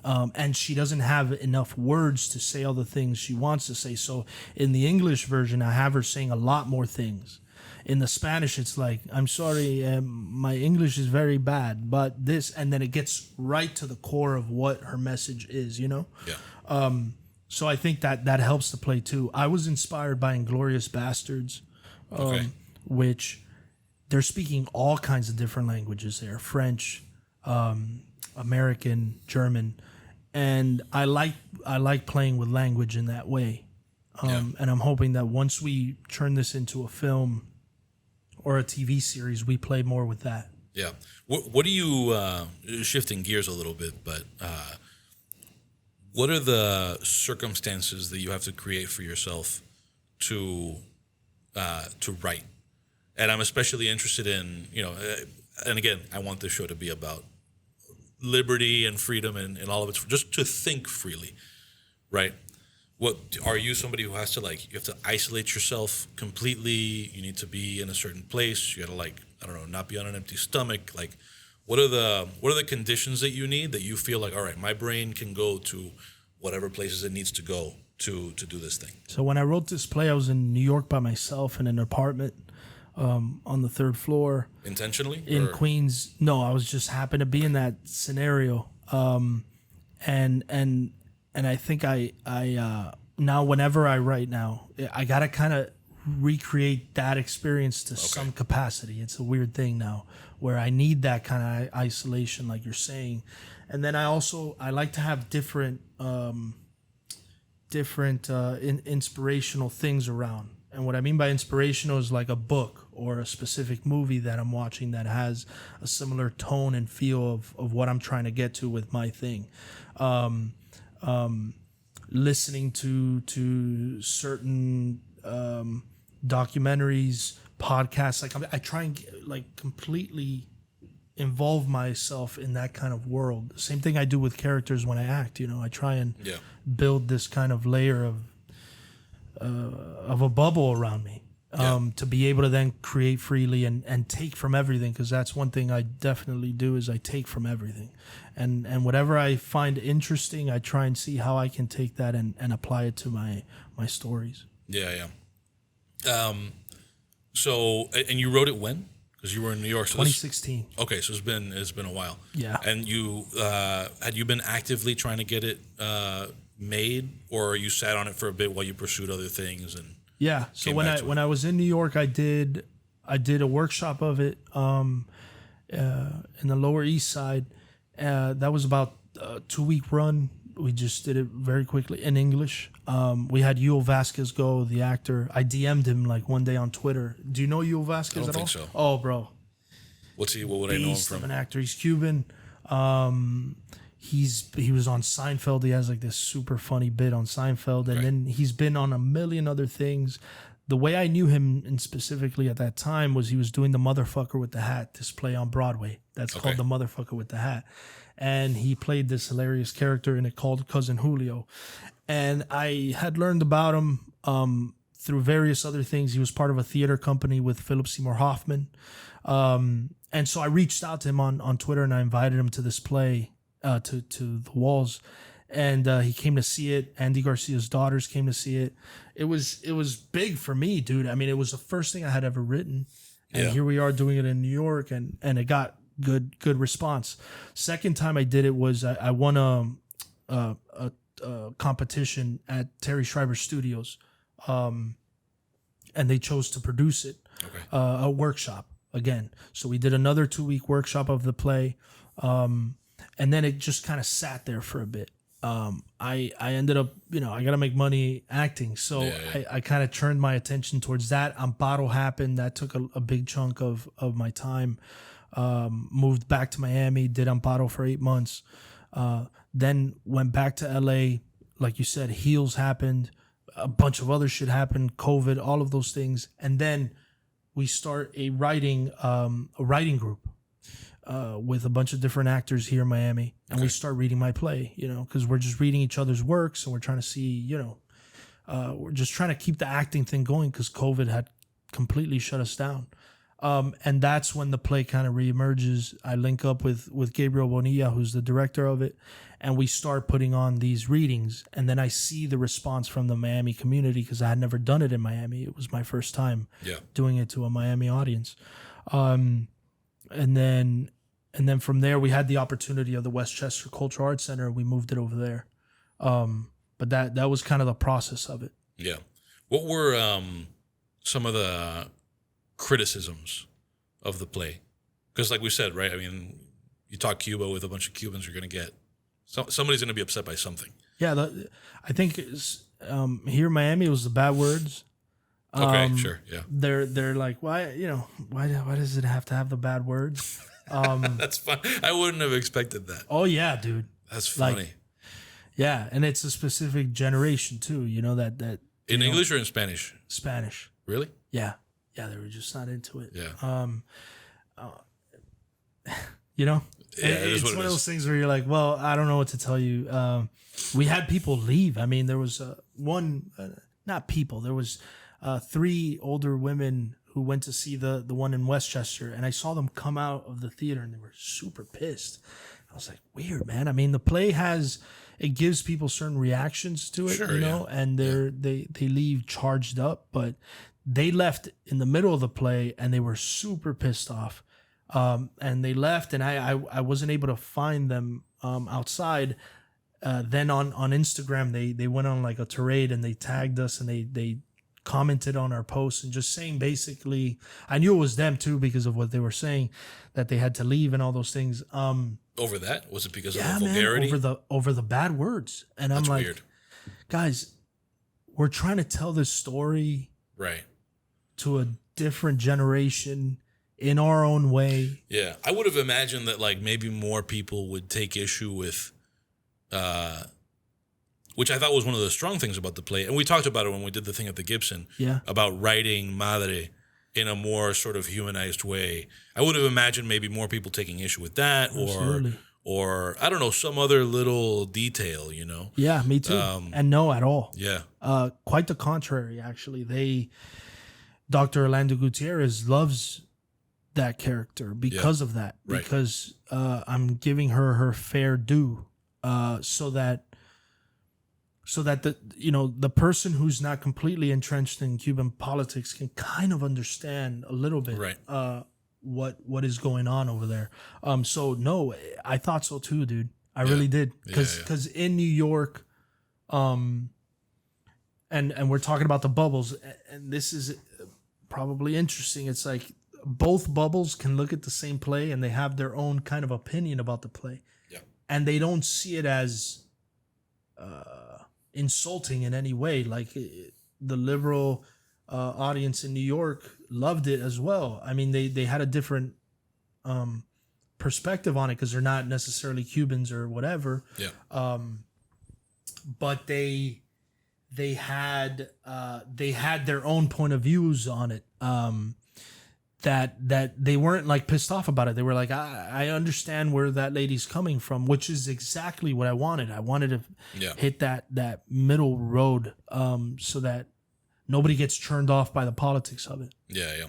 And she doesn't have enough words to say all the things she wants to say. So in the English version, I have her saying a lot more things. In the Spanish, it's like, I'm sorry, my English is very bad, but this, and then it gets right to the core of what her message is, you know? Yeah. So I think that helps the play too. I was inspired by Inglourious Bastards, which they're speaking all kinds of different languages there, French, American, German, and I like playing with language in that way. And I'm hoping that once we turn this into a film or a TV series, we play more with that. Yeah. What do you, shifting gears a little bit, but what are the circumstances that you have to create for yourself to write? And I'm especially interested in, and again, I want this show to be about liberty and freedom and all of it, just to think freely, right? What are you, somebody who has to, like, you have to isolate yourself completely? You need to be in a certain place. You got to, like, I don't know, not be on an empty stomach. Like, what are the conditions that you need that you feel like, all right, my brain can go to whatever places it needs to go to do this thing? So when I wrote this play, I was in New York by myself in an apartment on the third floor. Intentionally? In Queens. No, I was just happened to be in that scenario. And I think I now whenever I write now, I gotta kind of recreate that experience to some capacity. It's a weird thing now where I need that kind of isolation, like you're saying. And then I like to have different inspirational things around. And what I mean by inspirational is like a book or a specific movie that I'm watching that has a similar tone and feel of what I'm trying to get to with my thing. Listening to certain documentaries, podcasts. Like I try and completely involve myself in that kind of world. Same thing I do with characters when I act. I try and build this kind of layer of a bubble around me. To be able to then create freely and take from everything, because that's one thing I definitely do is I take from everything. And whatever I find interesting, I try and see how I can take that and apply it to my stories. Yeah. So, and you wrote it when? Because you were in New York. So 2016. Okay, so it's been a while. Yeah. And you had you been actively trying to get it made, or you sat on it for a bit while you pursued other things? And yeah. So when I was in New York, I did a workshop of it in the Lower East Side. That was about a 2-week run. We just did it very quickly in English. We had Yul Vasquez go, the actor. I DM'd him like one day on Twitter. Do you know Yul Vasquez at all? I don't think so. Oh, bro. What's he? What would I know him Beast from? of an actor. He's Cuban. He was on Seinfeld. He has like this super funny bit on Seinfeld, and then he's been on a million other things. The way I knew him, and specifically at that time, was he was doing the Motherfucker with the Hat, this play on Broadway. That's called The Motherfucker with the Hat. And he played this hilarious character in it called Cousin Julio. And I had learned about him through various other things. He was part of a theater company with Philip Seymour Hoffman. And so I reached out to him on Twitter, and I invited him to this play, to the Walls. And he came to see it. Andy Garcia's daughters came to see it. It was big for me, dude. I mean, it was the first thing I had ever written. And here we are doing it in New York, and it got good response. Second time I did it was I won a competition at Terry Schreiber Studios, and they chose to produce it. Okay. A workshop again. So we did another 2-week workshop of the play, and then it just kind of sat there for a bit. I ended up, I got to make money acting. So I kind of turned my attention towards that. Amparo happened. That took a big chunk of my time. Moved back to Miami, did Amparo for 8 months. Then went back to LA. Like you said, Heels happened. A bunch of other shit happened. COVID, all of those things. And then we start a writing group. With a bunch of different actors here in Miami, and we start reading my play, because we're just reading each other's works, and we're trying to see, we're just trying to keep the acting thing going because COVID had completely shut us down. And that's when the play kind of reemerges. I link up with Gabriel Bonilla, who's the director of it, and we start putting on these readings. And then I see the response from the Miami community because I had never done it in Miami. It was my first time doing it to a Miami audience. And then from there, we had the opportunity of the Westchester Cultural Arts Center. We moved it over there. But that was kind of the process of it. Yeah. What were some of the criticisms of the play? Because like we said, right? I mean, you talk Cuba with a bunch of Cubans, you're going to get... somebody's going to be upset by something. Yeah. I think here in Miami, it was the bad words. Okay, sure, yeah. They're like, why does it have to have the bad words? That's fun. I wouldn't have expected that. Oh yeah, dude. That's funny. Like, yeah, and it's a specific generation too. That in English or in Spanish? Spanish. Really? Yeah, they were just not into it. Yeah. It's one of those things where you're like, well, I don't know what to tell you. We had people leave. I mean, there was not people. There was 3 older women who went to see the one in Westchester, and I saw them come out of the theater and they were super pissed. I was like, weird, man. I mean, the play it gives people certain reactions to it, and they leave charged up, but they left in the middle of the play and they were super pissed off. And they left, and I wasn't able to find them outside. Then on Instagram, they went on like a tirade and they tagged us and they commented on our posts and just saying basically, I knew it was them too because of what they were saying, that they had to leave and all those things. Over that? Was it because of the vulgarity? Man, over the bad words. And That's I'm like, weird. Guys, we're trying to tell this story to a different generation in our own way. Yeah. I would have imagined that like maybe more people would take issue with which I thought was one of the strong things about the play. And we talked about it when we did the thing at the Gibson about writing Madre in a more sort of humanized way. I would have imagined maybe more people taking issue with that or I don't know, some other little detail, Yeah, me too. And no at all. Yeah. Quite the contrary, actually. Dr. Orlando Gutierrez loves that character because of that. Right. Because I'm giving her fair due so that the person who's not completely entrenched in Cuban politics can kind of understand a little bit what is going on over there. So no, I thought so too, dude. I really did, because in New York, and we're talking about the bubbles, and this is probably interesting. It's like both bubbles can look at the same play and they have their own kind of opinion about the play, and they don't see it as insulting in any way. Like the liberal audience in New York loved it as well. I mean, they had a different perspective on it because they're not necessarily Cubans or whatever. Yeah. But they had their own point of views on it. That they weren't like pissed off about it. They were like, I understand where that lady's coming from, which is exactly what I wanted. I wanted to hit that middle road, so that nobody gets turned off by the politics of it. Yeah, yeah.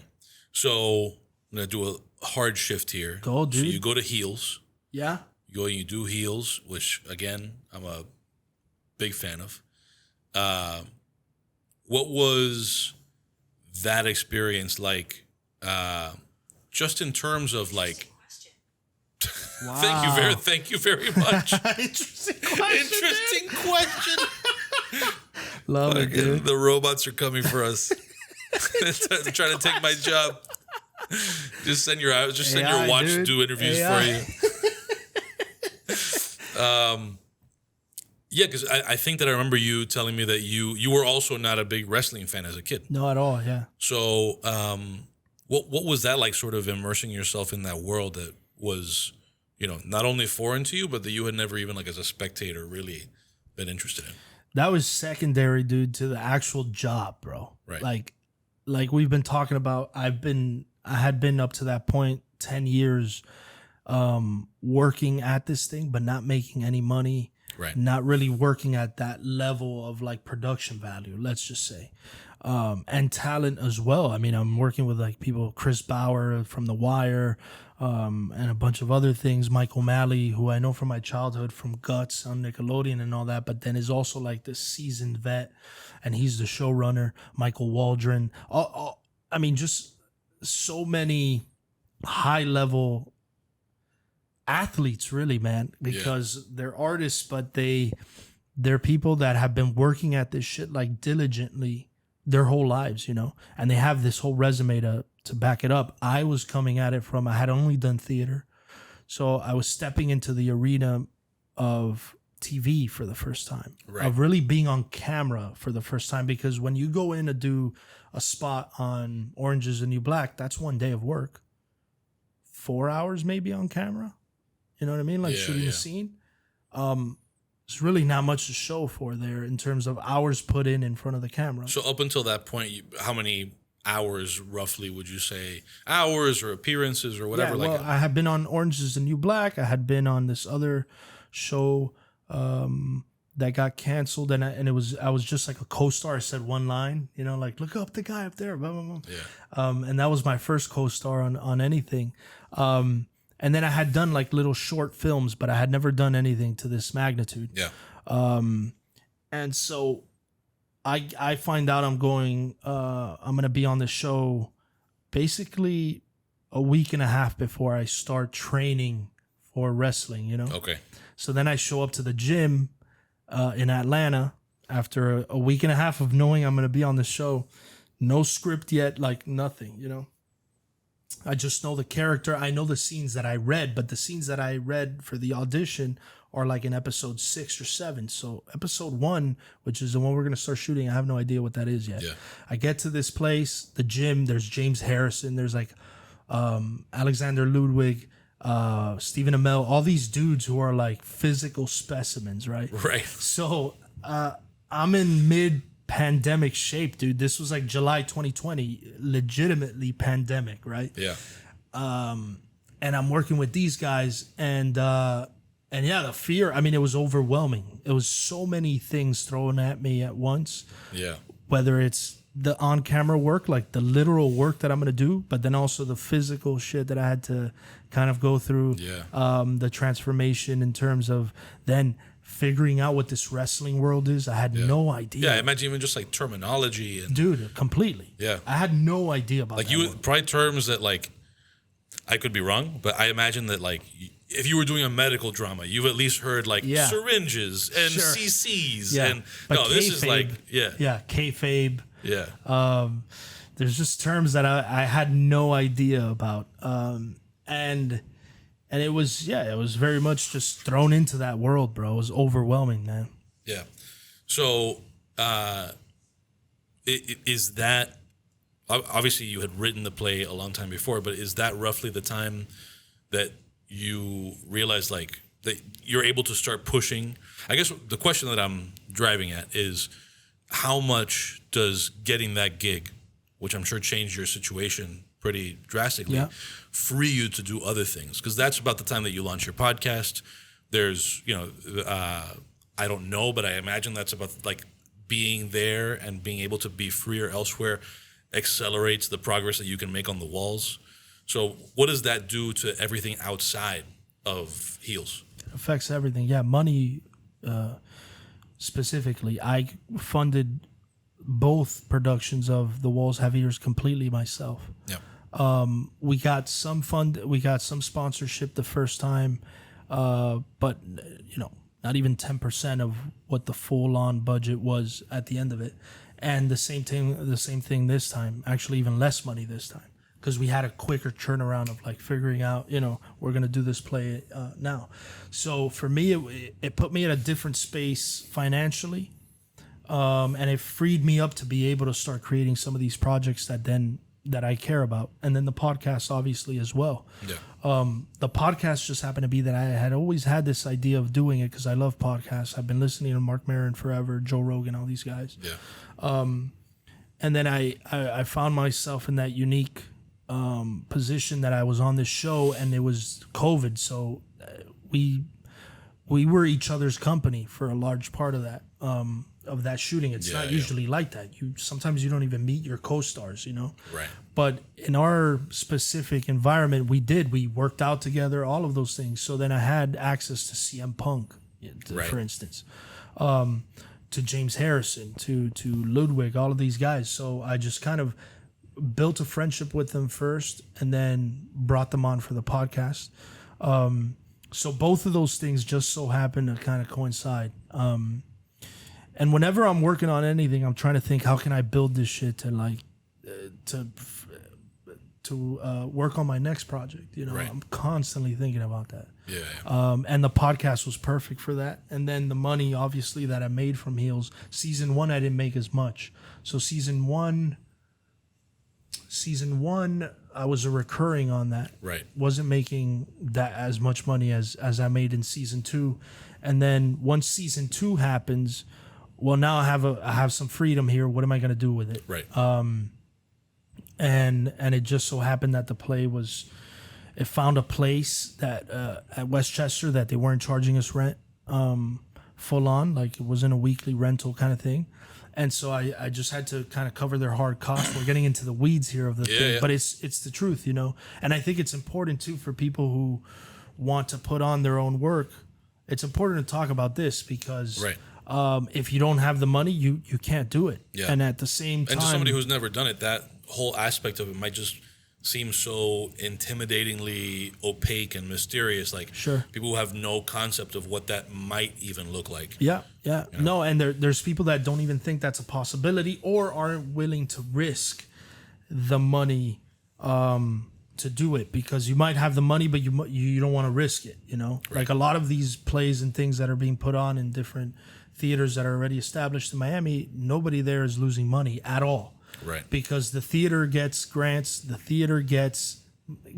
So I'm gonna do a hard shift here. Go, dude. So you go to Heels. Yeah. You go and you do Heels, which again I'm a big fan of. What was that experience like? just in terms of like. Wow. Thank you very much. Interesting question. Interesting question. Love it, dude. The robots are coming for us. They're trying to take my job. Just send your AI, watch dude. do interviews AI. for you. Yeah, because I think that I remember you telling me that you were also not a big wrestling fan as a kid. No, at all. Yeah. So, what was that like? Sort of immersing yourself in that world that was, not only foreign to you, but that you had never even like as a spectator really been interested in. That was secondary, dude, to the actual job, bro. Right. Like we've been talking about. I had been up to that point 10 years, working at this thing, but not making any money. Right. Not really working at that level of like production value, let's just say. And talent as well. I mean, I'm working with like people, Chris Bauer from The Wire, and a bunch of other things. Mike O'Malley, who I know from my childhood from Guts on Nickelodeon and all that, but then is also like this seasoned vet, and he's the showrunner. Michael Waldron. I mean, just so many high level athletes, really, man, because they're artists, but they're people that have been working at this shit like diligently their whole lives, and they have this whole resume to back it up. I was coming at it from, I had only done theater, so I was stepping into the arena of TV for the first time, of really being on camera for the first time, because when you go in to do a spot on Orange is the New Black, that's one day of work, 4 hours maybe on camera. You know what I mean? Like shooting a scene. It's really not much to show for there in terms of hours put in front of the camera. So up until that point, how many hours roughly would you say? Hours or appearances or whatever? Yeah, well, I had been on Orange is the New Black. I had been on this other show that got canceled, and I was just like a co-star. I said one line, like, look up the guy up there, blah, blah, blah. Yeah. And that was my first co-star on anything. And then I had done like little short films, but I had never done anything to this magnitude. Yeah. And so I find out I'm going to be on the show basically a week and a half before I start training for wrestling, Okay. So then I show up to the gym in Atlanta after a week and a half of knowing I'm going to be on the show. No script yet, like nothing, I just know the character. I know the scenes that I read, but the scenes that I read for the audition are like in episode 6 or 7. So episode 1, which is the one we're going to start shooting, I have no idea what that is yet. Yeah. I get to this place, the gym, there's James Harrison, there's like Alexander Ludwig, Stephen Amell, all these dudes who are like physical specimens, right? Right. So I'm in mid-pandemic shape, dude. This was like July 2020, legitimately pandemic, right? Yeah. And I'm working with these guys, and yeah, the fear, I mean, it was overwhelming. It was so many things thrown at me at once. Yeah. Whether it's the on-camera work, like the literal work that I'm going to do, but then also the physical shit that I had to kind of go through. Yeah. The transformation in terms of then figuring out what this wrestling world is. I had no idea. Yeah, I imagine even just like terminology and Dude, completely. Yeah. I had no idea about like that you world. probably terms that like I could be wrong, but I imagine that like if you were doing a medical drama, you've at least heard like syringes and CCs and but this is like kayfabe. Yeah. There's just terms that I had no idea about. And it was very much just thrown into that world, bro. It was overwhelming, man. Yeah. So is that obviously you had written the play a long time before, but is that roughly the time that you realized like that you're able to start pushing? I guess the question that I'm driving at is how much does getting that gig, which I'm sure changed your situation pretty drastically, free you to do other things? Because that's about the time that you launch your podcast. There's, I don't know, but I imagine that's about like being there and being able to be freer elsewhere accelerates the progress that you can make on the walls. So what does that do to everything outside of Heels? It affects everything. Yeah, money specifically. I funded both productions of The Walls Have Ears completely myself. Yeah. We got some fund, we got some sponsorship the first time, but not even 10% of what the full-on budget was at the end of it. And the same thing this time. Actually, even less money this time, because we had a quicker turnaround of like figuring out, we're gonna do this play now. So for me, it put me in a different space financially, and it freed me up to be able to start creating some of these projects that I care about, and then the podcast obviously as well. Yeah. The podcast just happened to be that I had always had this idea of doing it because I love podcasts. I've been listening to Mark Maron forever, Joe Rogan, all these guys. Yeah. And then I found myself in that unique position that I was on this show, and it was COVID, so we were each other's company for a large part of that shooting. It's not usually like that. Sometimes you don't even meet your co-stars, Right. But in our specific environment, we worked out together, all of those things. So then I had access to CM Punk, for instance, to James Harrison, to Ludwig, all of these guys. So I just kind of built a friendship with them first, and then brought them on for the podcast. So both of those things just so happen to kind of coincide. And whenever I'm working on anything, I'm trying to think, how can I build this shit to work on my next project? Right. I'm constantly thinking about that. Yeah. And the podcast was perfect for that. And then the money, obviously, that I made from Heels. Season 1, I didn't make as much. So season one, I was a recurring on that. Right. Wasn't making that as much money as I made in season 2. And then once season 2 happens, well, now I have some freedom here. What am I going to do with it? Right. And it just so happened that the play it found a place that at Westchester that they weren't charging us rent full on, like it wasn't a weekly rental kind of thing. And so I just had to kind of cover their hard costs. We're getting into the weeds here of the thing, but it's the truth, And I think it's important too for people who want to put on their own work. It's important to talk about this because if you don't have the money, you can't do it. Yeah. And at the same time, and to somebody who's never done it, that whole aspect of it might just seem so intimidatingly opaque and mysterious. Like people who have no concept of what that might even look like. Yeah. No, and there's people that don't even think that's a possibility or aren't willing to risk the money to do it, because you might have the money, but you don't want to risk it. Right. Like a lot of these plays and things that are being put on in different theaters that are already established in Miami, nobody there is losing money at all. Right. Because the theater gets grants, the theater gets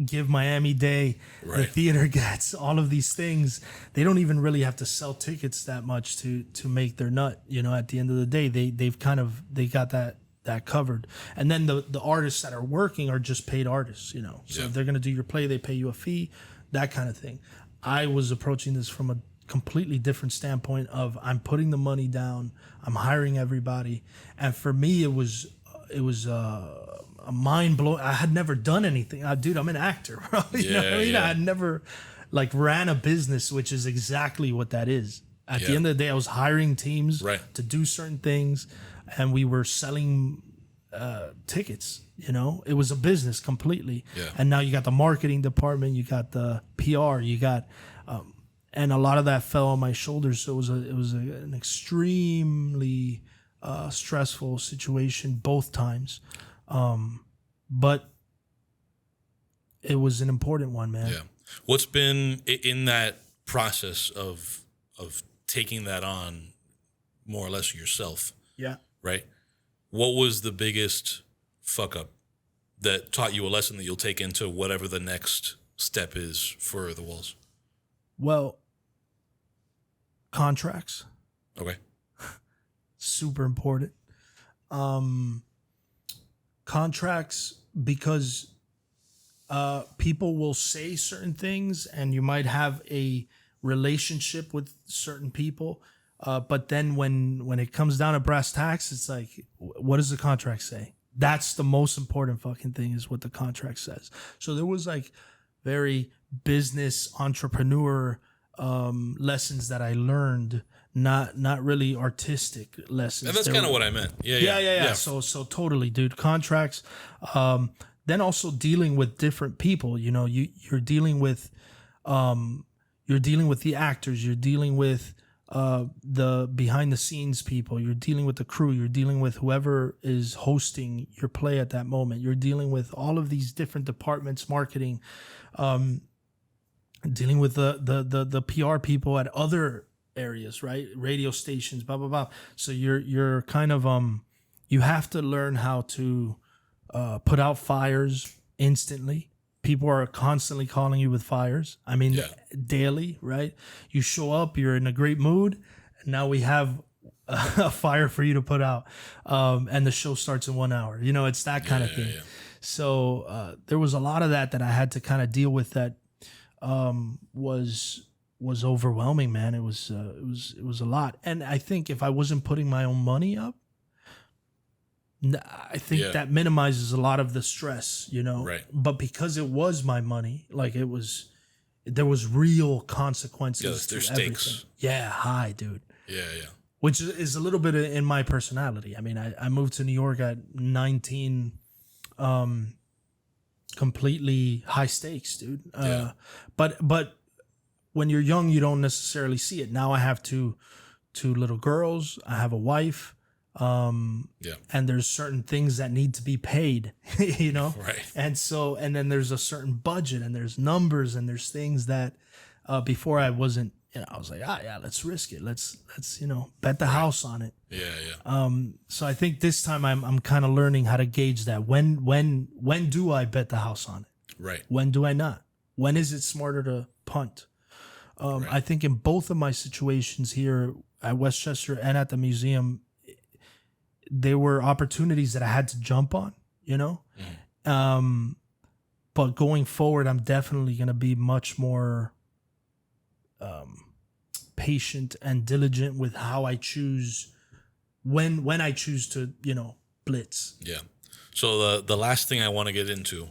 Give Miami Day, the theater gets all of these things. They don't even really have to sell tickets that much to make their nut. At the end of the day, they got that covered. And then the artists that are working are just paid artists, So if they're going to do your play, they pay you a fee, that kind of thing. I was approaching this from a completely different standpoint of I'm putting the money down, I'm hiring everybody. And for me, it was a mind blow. I had never done anything. Dude, I'm an actor, bro. You know what I mean? I had never ran a business, which is exactly what that is. At the end of the day, I was hiring teams to do certain things, and we were selling tickets. It was a business completely. Yeah. And now you got the marketing department, you got the PR, you got, and a lot of that fell on my shoulders. So it was an extremely stressful situation both times, but it was an important one, man. Yeah. What's been in that process of taking that on more or less yourself? Yeah. Right. What was the biggest fuck up that taught you a lesson that you'll take into whatever the next step is for the Walls? Well, contracts. Okay. Super important. Contracts, because people will say certain things and you might have a relationship with certain people, but then when it comes down to brass tacks, it's like, what does the contract say? That's the most important fucking thing, is what the contract says. So there was like very business entrepreneur lessons that I learned, not really artistic lessons. And that's kind of what I meant. Yeah. So totally, dude. Contracts, then also dealing with different people. You know, you're dealing with the actors, you're dealing with the behind the scenes people, you're dealing with the crew, you're dealing with whoever is hosting your play at that moment, you're dealing with all of these different departments, marketing, dealing with the PR people at other areas, right? Radio stations, blah blah blah. So you're kind of you have to learn how to put out fires instantly. People are constantly calling you with fires. I mean, daily, right? You show up, you're in a great mood, and now we have a fire for you to put out, and the show starts in 1 hour. You know, it's that kind of thing. Yeah. So there was a lot of that I had to kind of deal with. That was overwhelming, man. It was a lot, and I think if I wasn't putting my own money up, I think that minimizes a lot of the stress, you know. Right. But because it was my money, like there was real consequences. Yes, there's stakes. Everything. Yeah, high, dude. Yeah. Which is a little bit in my personality. I mean, I moved to New York at 19, completely high stakes, dude. But when you're young, you don't necessarily see it. Now I have two little girls. I have a wife. And there's certain things that need to be paid, you know? Right. And then there's a certain budget, and there's numbers, and there's things that, before I wasn't, you know, I was like, let's risk it. Let's, you know, bet the house on it. Yeah. So I think this time I'm kind of learning how to gauge that. When do I bet the house on it? Right. When do I not? When is it smarter to punt? I think in both of my situations here at Westchester and at the museum, there were opportunities that I had to jump on, you know? But going forward, I'm definitely going to be much more patient and diligent with how I choose, when I choose to, you know, blitz. Yeah. So the last thing I want to get into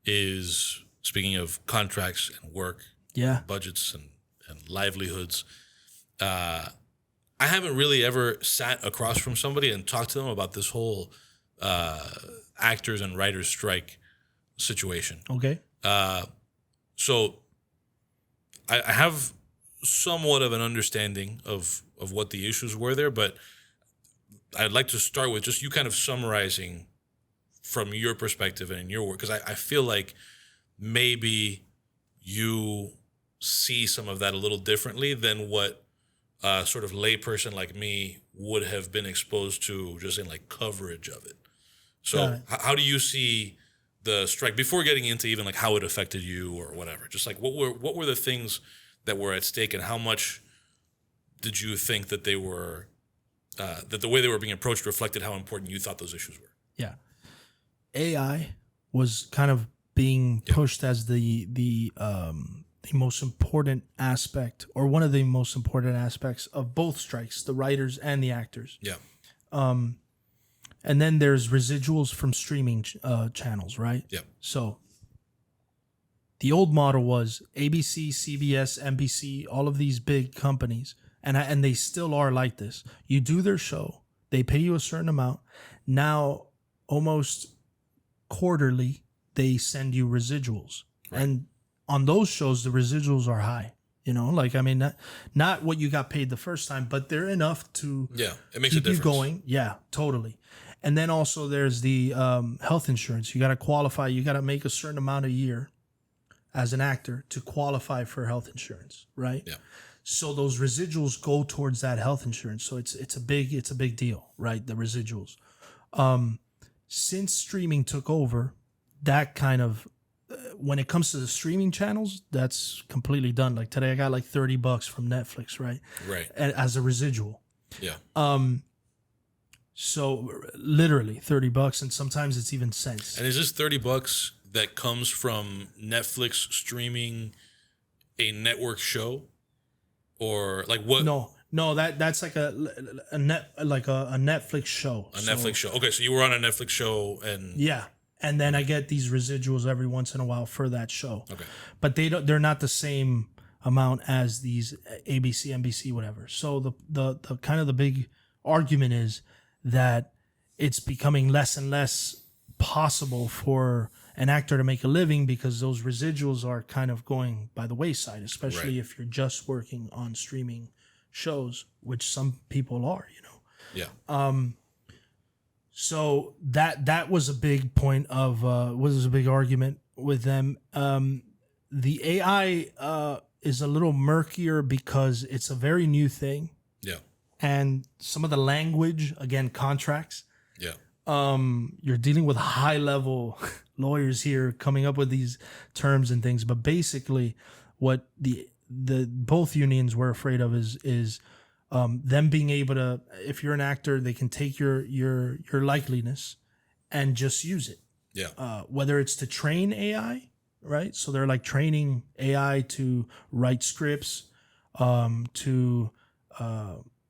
is, speaking of contracts and work, budgets and livelihoods, I haven't really ever sat across from somebody and talked to them about this whole actors and writers strike situation. Okay. So I have somewhat of an understanding of what the issues were there, but I'd like to start with just you kind of summarizing from your perspective and in your work, because I feel like maybe you see some of that a little differently than what sort of layperson like me would have been exposed to just in like coverage of it. So how do you see the strike, before getting into even like how it affected you or whatever? Just like what were the things that were at stake, and how much did you think that they were that the way they were being approached reflected how important you thought those issues were? Yeah. AI was kind of being pushed as the most important aspect, or one of the most important aspects of both strikes, the writers and the actors. Yeah. And then there's residuals from streaming channels, right? Yeah. So the old model was ABC, CBS, NBC, all of these big companies, and they still are like this. You do their show, they pay you a certain amount. Now, almost quarterly, they send you residuals. Right. And on those shows, the residuals are high. You know, like, I mean, not what you got paid the first time, but they're enough to it makes keep a difference. You going. Yeah, totally. And then also there's the health insurance. You got to qualify. You got to make a certain amount a year as an actor to qualify for health insurance, right? Yeah. So those residuals go towards that health insurance. So it's a big deal, right? The residuals. Since streaming took over, that kind of, when it comes to the streaming channels, that's completely done. Like today, I got like $30 from Netflix, right? Right. As a residual. Yeah. So literally $30, and sometimes it's even cents. And is this $30 that comes from Netflix streaming a network show, or like what? No, that's like a Netflix show. Netflix show. Okay, so you were on a Netflix show, and and then I get these residuals every once in a while for that show. Okay, but they're not the same amount as these ABC, NBC, whatever. So the kind of the big argument is that it's becoming less and less possible for an actor to make a living because those residuals are kind of going by the wayside, especially if you're just working on streaming shows, which some people are, you know. Yeah. So that was a big point of was a big argument with them. The AI is a little murkier because it's a very new thing. Yeah. And some of the language, again, contracts. Yeah. You're dealing with high level lawyers here coming up with these terms and things. But basically what the both unions were afraid of is them being able to, if you're an actor, they can take your likeliness and just use it. Yeah. Whether it's to train AI, right? So they're like training AI to write scripts,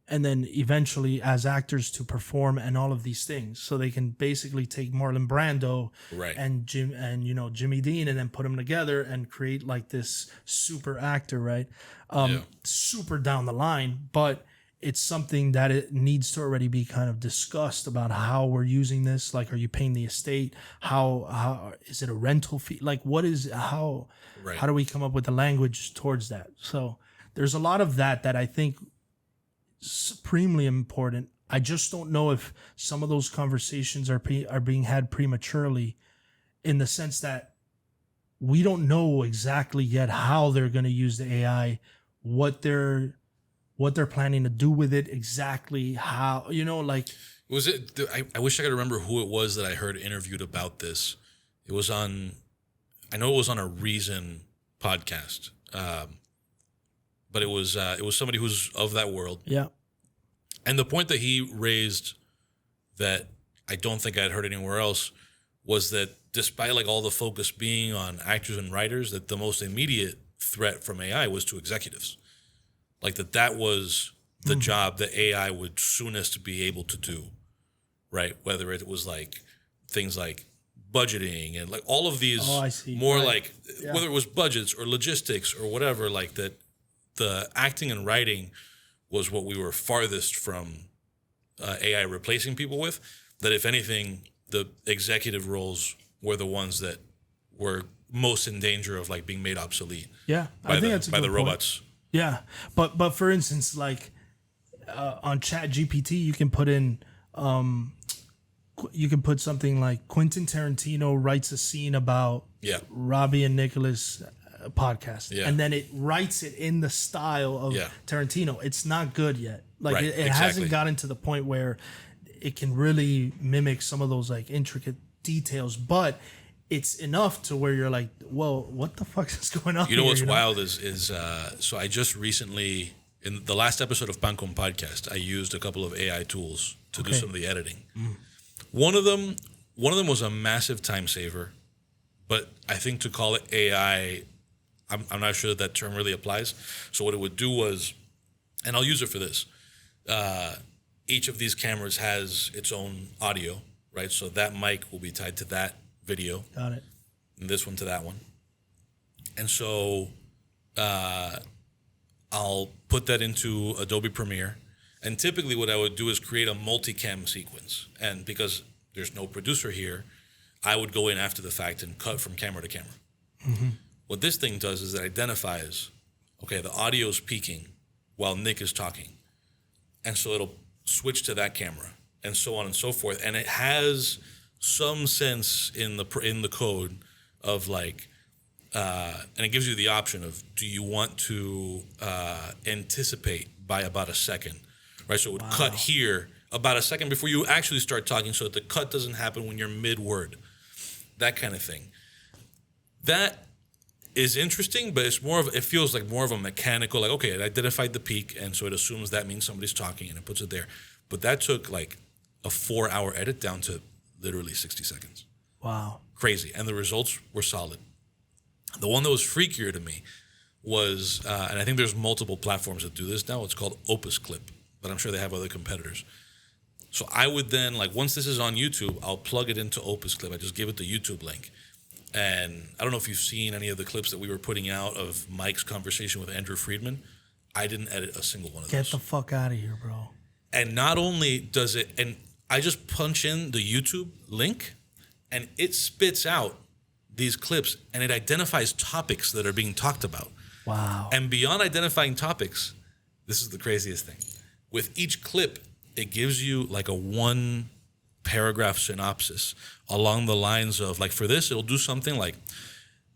and then eventually as actors to perform and all of these things. So they can basically take Marlon Brando and Jimmy Dean and then put them together and create like this super actor, right? Super down the line, but it's something that it needs to already be kind of discussed about how we're using this. Like, are you paying the estate? How is it a rental fee? Like, how do we come up with the language towards that? So there's a lot of that I think supremely important. I just don't know if some of those conversations are being had prematurely, in the sense that we don't know exactly yet how they're going to use the AI, what they're planning to do with it exactly, how, you know, like. Was it, I wish I could remember who it was that I heard interviewed about this. It was on, I know it was on a Reason podcast, but it was somebody who's of that world. Yeah. And the point that he raised that I don't think I'd heard anywhere else was that despite like all the focus being on actors and writers, that the most immediate threat from AI was to executives. Like that was the job that AI would soonest be able to do, right? Whether it was like things like budgeting and like all of these more like whether it was budgets or logistics or whatever, like that the acting and writing was what we were farthest from AI replacing people with. That if anything, the executive roles were the ones that were most in danger of like being made obsolete. Yeah, I think that's a good the point. robots. Yeah, but for instance, like on ChatGPT, you can put in, you can put something like Quentin Tarantino writes a scene about Robby and Nicholas podcast, and then it writes it in the style of Tarantino. It's not good yet. Like it hasn't gotten to the point where it can really mimic some of those like intricate details, but it's enough to where you're like, well, what the fuck is going on? You know what's wild is so I just recently, in the last episode of Pancom podcast, I used a couple of AI tools to do some of the editing. One of them was a massive time saver, but I think to call it AI, I'm not sure that term really applies. So what it would do was, and I'll use it for this, each of these cameras has its own audio, right? So that mic will be tied to that video. Got it. And this one to that one. And so I'll put that into Adobe Premiere. And typically what I would do is create a multicam sequence. And because there's no producer here, I would go in after the fact and cut from camera to camera. What this thing does is it identifies, okay, the audio's peaking while Nick is talking. And so it'll switch to that camera and so on and so forth. And it has some sense in the code of like, and it gives you the option of, do you want to anticipate by about a second, right? So it would cut here about a second before you actually start talking, so that the cut doesn't happen when you're mid-word, that kind of thing. That is interesting, but it feels like more of a mechanical, like, okay, it identified the peak, and so it assumes that means somebody's talking, and it puts it there. But that took like a 4-hour edit down to literally 60 seconds. Wow. Crazy. And the results were solid. The one that was freakier to me was, and I think there's multiple platforms that do this now, it's called Opus Clip, but I'm sure they have other competitors. So I would then, like, once this is on YouTube, I'll plug it into Opus Clip. I just give it the YouTube link. And I don't know if you've seen any of the clips that we were putting out of Mike's conversation with Andrew Friedman. I didn't edit a single one of those. Get the fuck out of here, bro. And not only does it, and I just punch in the YouTube link, and it spits out these clips and it identifies topics that are being talked about. Wow. And beyond identifying topics, this is the craziest thing. With each clip, it gives you like a 1 paragraph synopsis along the lines of, like, for this, it'll do something like,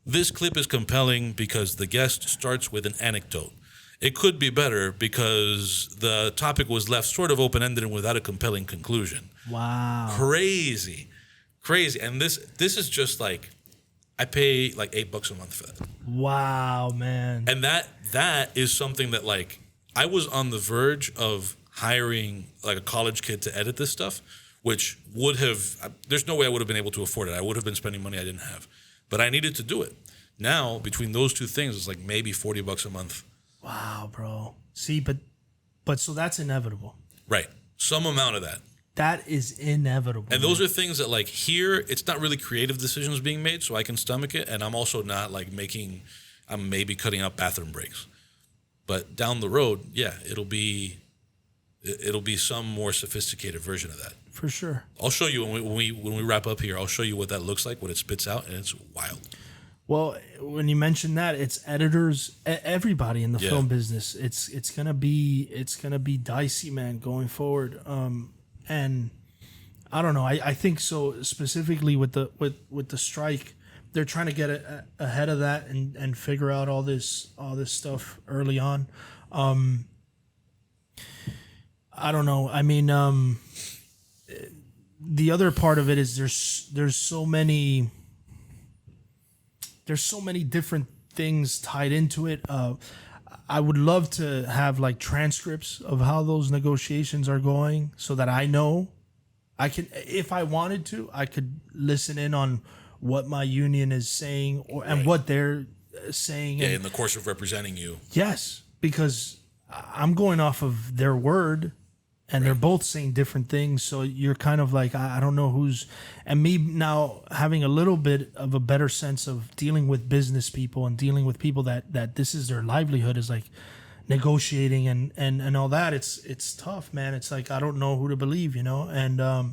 this clip is compelling because the guest starts with an anecdote. It could be better because the topic was left sort of open-ended and without a compelling conclusion. Wow. Crazy. And this is just like, I pay like $8 a month for that. Wow, man. And that is something that, like, I was on the verge of hiring like a college kid to edit this stuff, which would have, there's no way I would have been able to afford it. I would have been spending money I didn't have, but I needed to do it. Now, between those two things, it's like maybe $40 a month. Wow, bro. See, but so that's inevitable. Right. Some amount of that. That is inevitable. And those are things that, like, here, it's not really creative decisions being made, so I can stomach it. And I'm also not like I'm maybe cutting out bathroom breaks. But down the road, yeah, it'll be some more sophisticated version of that. For sure. I'll show you when we wrap up here. I'll show you what that looks like, what it spits out, and it's wild. Well, when you mention that, it's editors, everybody in the film business. It's gonna be dicey, man, going forward. And I don't know. I think so specifically with the strike, they're trying to get ahead of that and figure out all this stuff early on. I don't know. I mean, the other part of it is there's so many different things tied into it. I would love to have like transcripts of how those negotiations are going so that I know I can, if I wanted to, I could listen in on what my union is saying and what they're saying. Yeah, in the course of representing you. Yes, because I'm going off of their word and they're both saying different things. So you're kind of like, I don't know who's, and me now having a little bit of a better sense of dealing with business people and dealing with people that this is their livelihood, is like negotiating and all that. It's tough, man. It's like, I don't know who to believe, and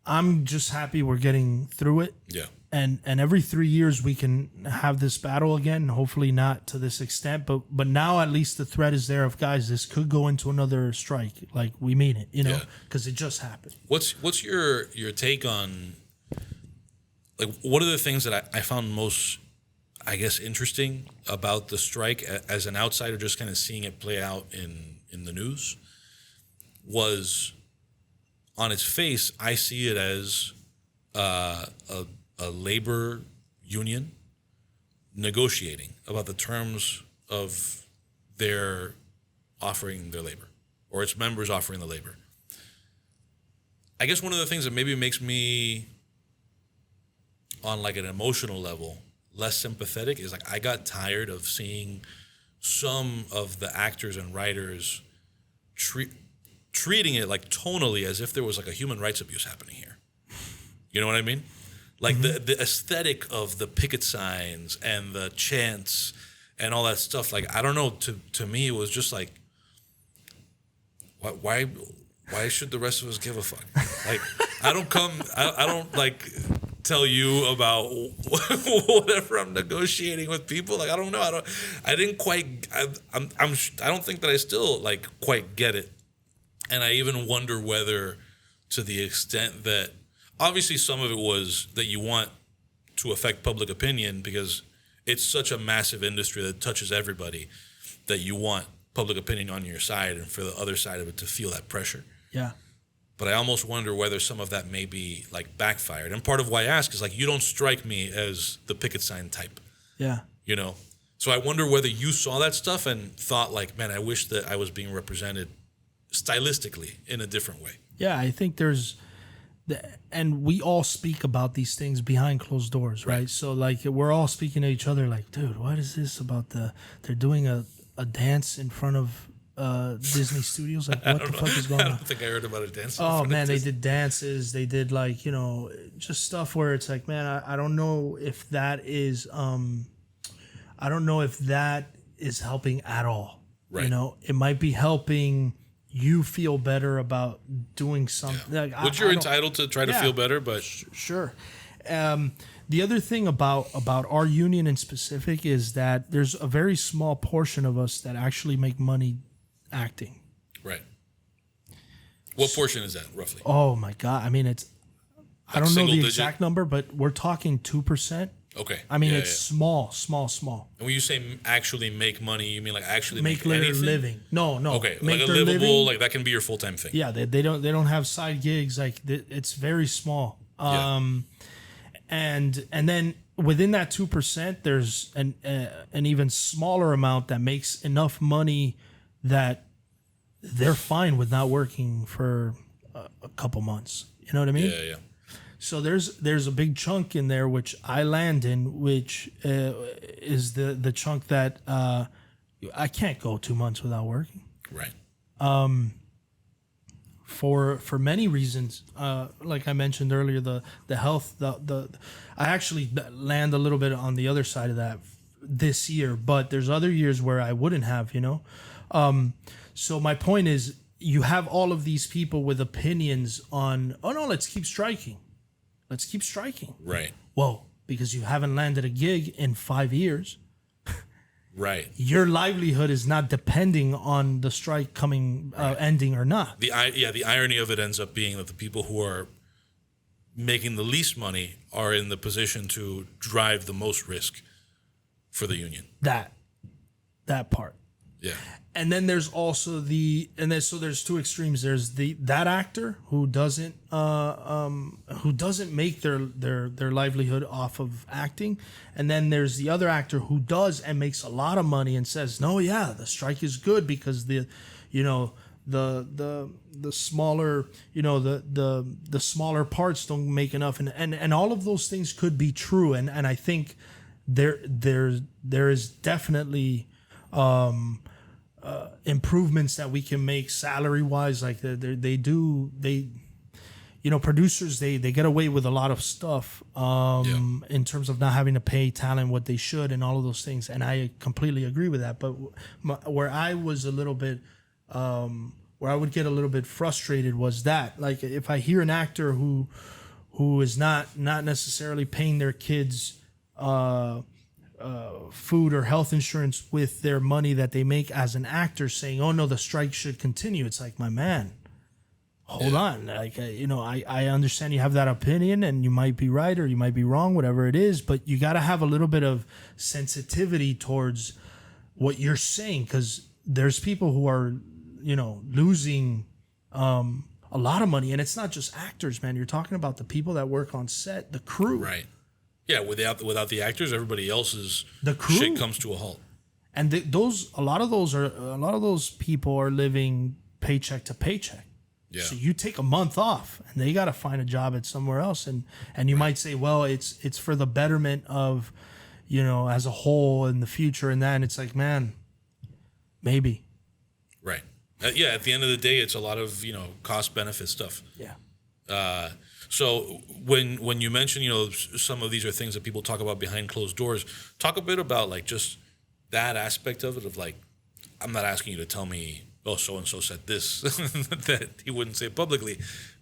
I'm just happy we're getting through it. Yeah. And every 3 years we can have this battle again. Hopefully not to this extent, but now at least the threat is there of, guys, this could go into another strike. Like, we mean it, because it just happened. What's your take on, like, what are the things that I found most, I guess, interesting about the strike as an outsider, just kind of seeing it play out in the news, was on its face, I see it as a labor union negotiating about the terms of their offering their labor, or its members offering the labor. I guess one of the things that maybe makes me, on like an emotional level, less sympathetic is, like, I got tired of seeing some of the actors and writers treating it like tonally as if there was like a human rights abuse happening here. You know what I mean? Like the aesthetic of the picket signs and the chants and all that stuff. Like, I don't know. To me, it was just like, why should the rest of us give a fuck? Like, I don't like tell you about whatever I'm negotiating with people. Like, I don't know. I don't think that I still like quite get it. And I even wonder whether, to the extent that, obviously some of it was that you want to affect public opinion because it's such a massive industry that touches everybody, that you want public opinion on your side and for the other side of it to feel that pressure. Yeah. But I almost wonder whether some of that may be like backfired. And part of why I ask is, like, you don't strike me as the picket sign type. Yeah. So I wonder whether you saw that stuff and thought, like, man, I wish that I was being represented stylistically in a different way. Yeah, I think and we all speak about these things behind closed doors, right? So, like, we're all speaking to each other like, dude, what is this about they're doing a dance in front of Disney Studios? Like, what the fuck is going on? I don't think I heard about a dance. Oh, man, they did dances. They did, like, just stuff where it's like, man, I don't know if that is, helping at all. Right. It might be helping you feel better about doing something. Yeah. Like, Which you're entitled to try to feel better, but sure. The other thing about our union in specific is that there's a very small portion of us that actually make money acting. Right. What portion is that roughly? Oh my God! I mean, it's I don't know the exact number, but we're talking 2%. Okay. I mean, it's small. And when you say actually make money, you mean like actually make their anything? living? No. Okay, Make like a their livable, living. like that can be your full time thing. Yeah, they don't have side gigs. Like it's very small. And then within that 2%, there's an even smaller amount that makes enough money that they're fine with not working for a couple months. You know what I mean? Yeah. So there's a big chunk in there which I land in, which is the chunk that I can't go 2 months without working. Right. For many reasons, like I mentioned earlier, the health, I actually land a little bit on the other side of that this year, but there's other years where I wouldn't have, you know. So my point is, you have all of these people with opinions on, oh no, let's keep striking. Right. Whoa, because you haven't landed a gig in 5 years. Right. Your livelihood is not depending on the strike coming ending or not. The irony of it ends up being that the people who are making the least money are in the position to drive the most risk for the union. That part. Yeah. And then there's also so there's two extremes. There's that actor who doesn't make their livelihood off of acting, and then there's the other actor who does and makes a lot of money and says, no, yeah, the strike is good because the smaller, the smaller parts don't make enough, and all of those things could be true, and I think there is definitely improvements that we can make salary wise. Like producers, they get away with a lot of stuff in terms of not having to pay talent what they should and all of those things, and I completely agree with that. But where I was a little bit where I would get a little bit frustrated was that, like, if I hear an actor who is not necessarily paying their kids food or health insurance with their money that they make as an actor, saying, oh no, the strike should continue. It's like, my man, hold on. Like, I understand you have that opinion and you might be right or you might be wrong, whatever it is, but you got to have a little bit of sensitivity towards what you're saying, because there's people who are, losing a lot of money, and it's not just actors, man. You're talking about the people that work on set, the crew. Right. Yeah, without the actors, everybody else's the crew shit comes to a halt. And a lot of those people are living paycheck to paycheck. Yeah. So you take a month off, and they got to find a job at somewhere else, and you might say, well, it's for the betterment of, as a whole in the future and that. And it's like, man, maybe. Right. At the end of the day, it's a lot of cost benefit stuff. Yeah. So when you mention, some of these are things that people talk about behind closed doors, talk a bit about like just that aspect of it, of like, I'm not asking you to tell me, oh, so-and-so said this, that he wouldn't say publicly,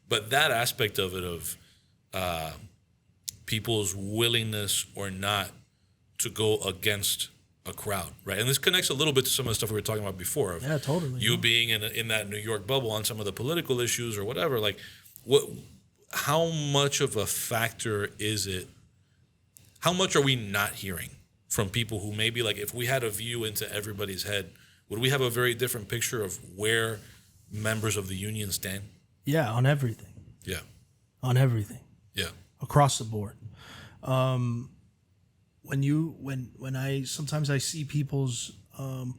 but that aspect of it, of people's willingness or not to go against a crowd, right? And this connects a little bit to some of the stuff we were talking about before. Of totally. You being in that New York bubble on some of the political issues or whatever, like how much of a factor is it? How much are we not hearing from people who maybe, like, if we had a view into everybody's head, would we have a very different picture of where members of the union stand? Yeah, on everything. Yeah. On everything. Yeah. Across the board. When I sometimes I see people's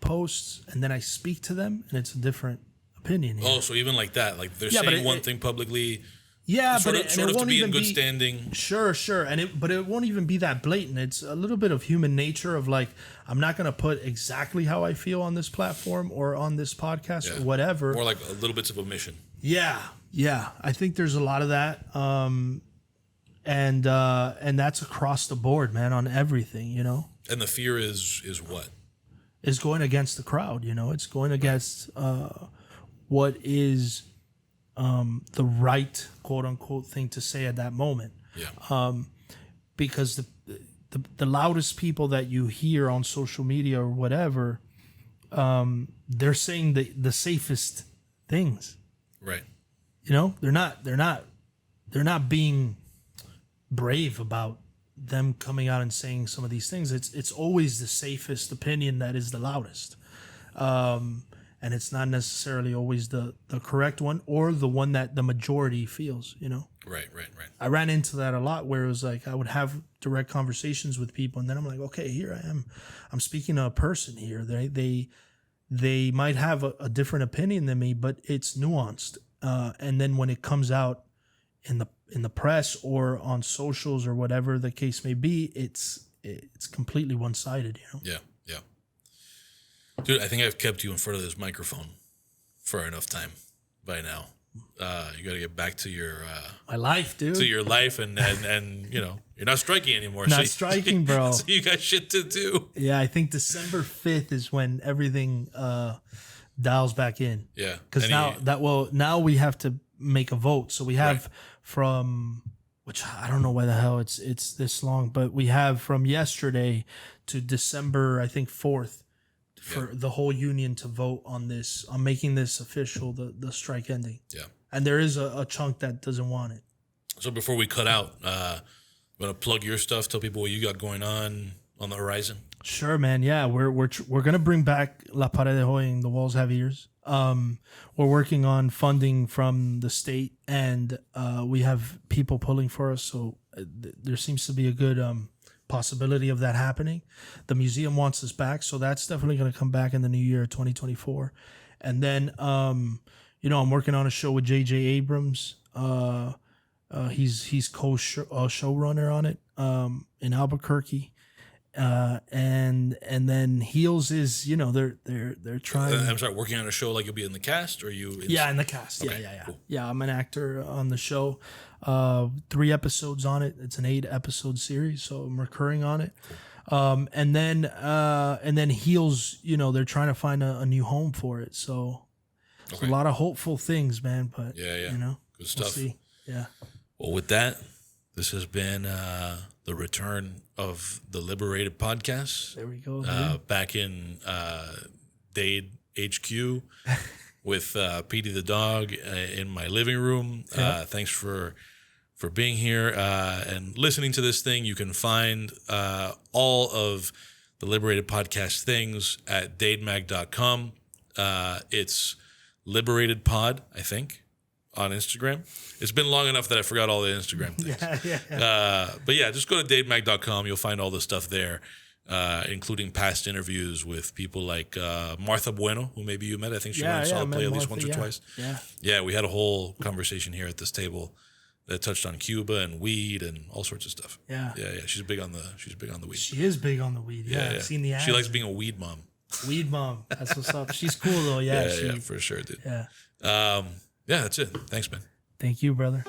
posts and then I speak to them and it's a different opinion here. Oh, so even like that, like they're saying one thing publicly. Yeah, sort but of to won't be even in good standing. Sure, but it won't even be that blatant. It's a little bit of human nature of like, I'm not going to put exactly how I feel on this platform or on this podcast or whatever. Or like a little bits of omission. Yeah. I think there's a lot of that, and that's across the board, man, on everything, And the fear is what? Is going against the crowd, It's going against what is the right quote unquote thing to say at that moment. Yeah. Because the loudest people that you hear on social media or whatever, they're saying the safest things. Right. You know, they're not being brave about them coming out and saying some of these things. It's always the safest opinion that is the loudest. And it's not necessarily always the correct one or the one that the majority feels, you know? Right. I ran into that a lot where it was like I would have direct conversations with people and then I'm like, okay, here I am. I'm speaking to a person here. They might have a different opinion than me, but it's nuanced. And then when it comes out in the press or on socials or whatever the case may be, it's completely one-sided, you know? Yeah. Dude, I think I've kept you in front of this microphone for enough time by now. You got to get back to your my life, dude. To your life, and you know, you're not striking anymore. Not striking, bro. So you got shit to do. Yeah, I think December 5th is when everything dials back in. Yeah, because now we have to make a vote. So we have from, which I don't know why the hell it's this long, but we have from yesterday to December, I think 4th. For the whole union to vote on this, on making this official, the strike ending. Yeah. And there is a chunk that doesn't want it. So before we cut out, want to plug your stuff, tell people what you got going on the horizon? Sure, man. Yeah, we're going to bring back La Parejo and The Walls Have Ears. We're working on funding from the state, and we have people pulling for us, so there seems to be a good possibility of that happening. The museum wants us back, so that's definitely going to come back in the new year 2024. And then I'm working on a show with JJ Abrams. He's showrunner on it in Albuquerque. And then Heels is, they're trying. I'm sorry, working on a show, like you'll be in the cast, or you? In the cast. Okay, yeah. Cool. Yeah, I'm an actor on the show. 3 episodes on it. It's an 8-episode series, so I'm recurring on it. Cool. And then Heels, they're trying to find a new home for it. So it's a lot of hopeful things, man. But good stuff. We'll see. Yeah. Well, with that, this has been the return of the Liberated Podcast. There we go. Back in DADE HQ with Petey the dog in my living room. Yeah. Thanks for being here and listening to this thing. You can find all of the Liberated Podcast things at dademag.com. It's Liberated Pod, I think, on Instagram. It's been long enough that I forgot all the Instagram things. Yeah. But yeah, just go to dademag.com. You'll find all the stuff there, including past interviews with people like Martha Bueno, who maybe you met. I think she went and saw the play at least once or twice. Yeah, we had a whole conversation here at this table that touched on Cuba and weed and all sorts of stuff. Yeah. She's big on the weed. She is big on the weed. Yeah. I've seen the ads. She likes being a weed mom. Weed mom. That's what's up. She's cool though. Yeah, for sure, dude. Yeah. Yeah, that's it. Thanks, man. Thank you, brother.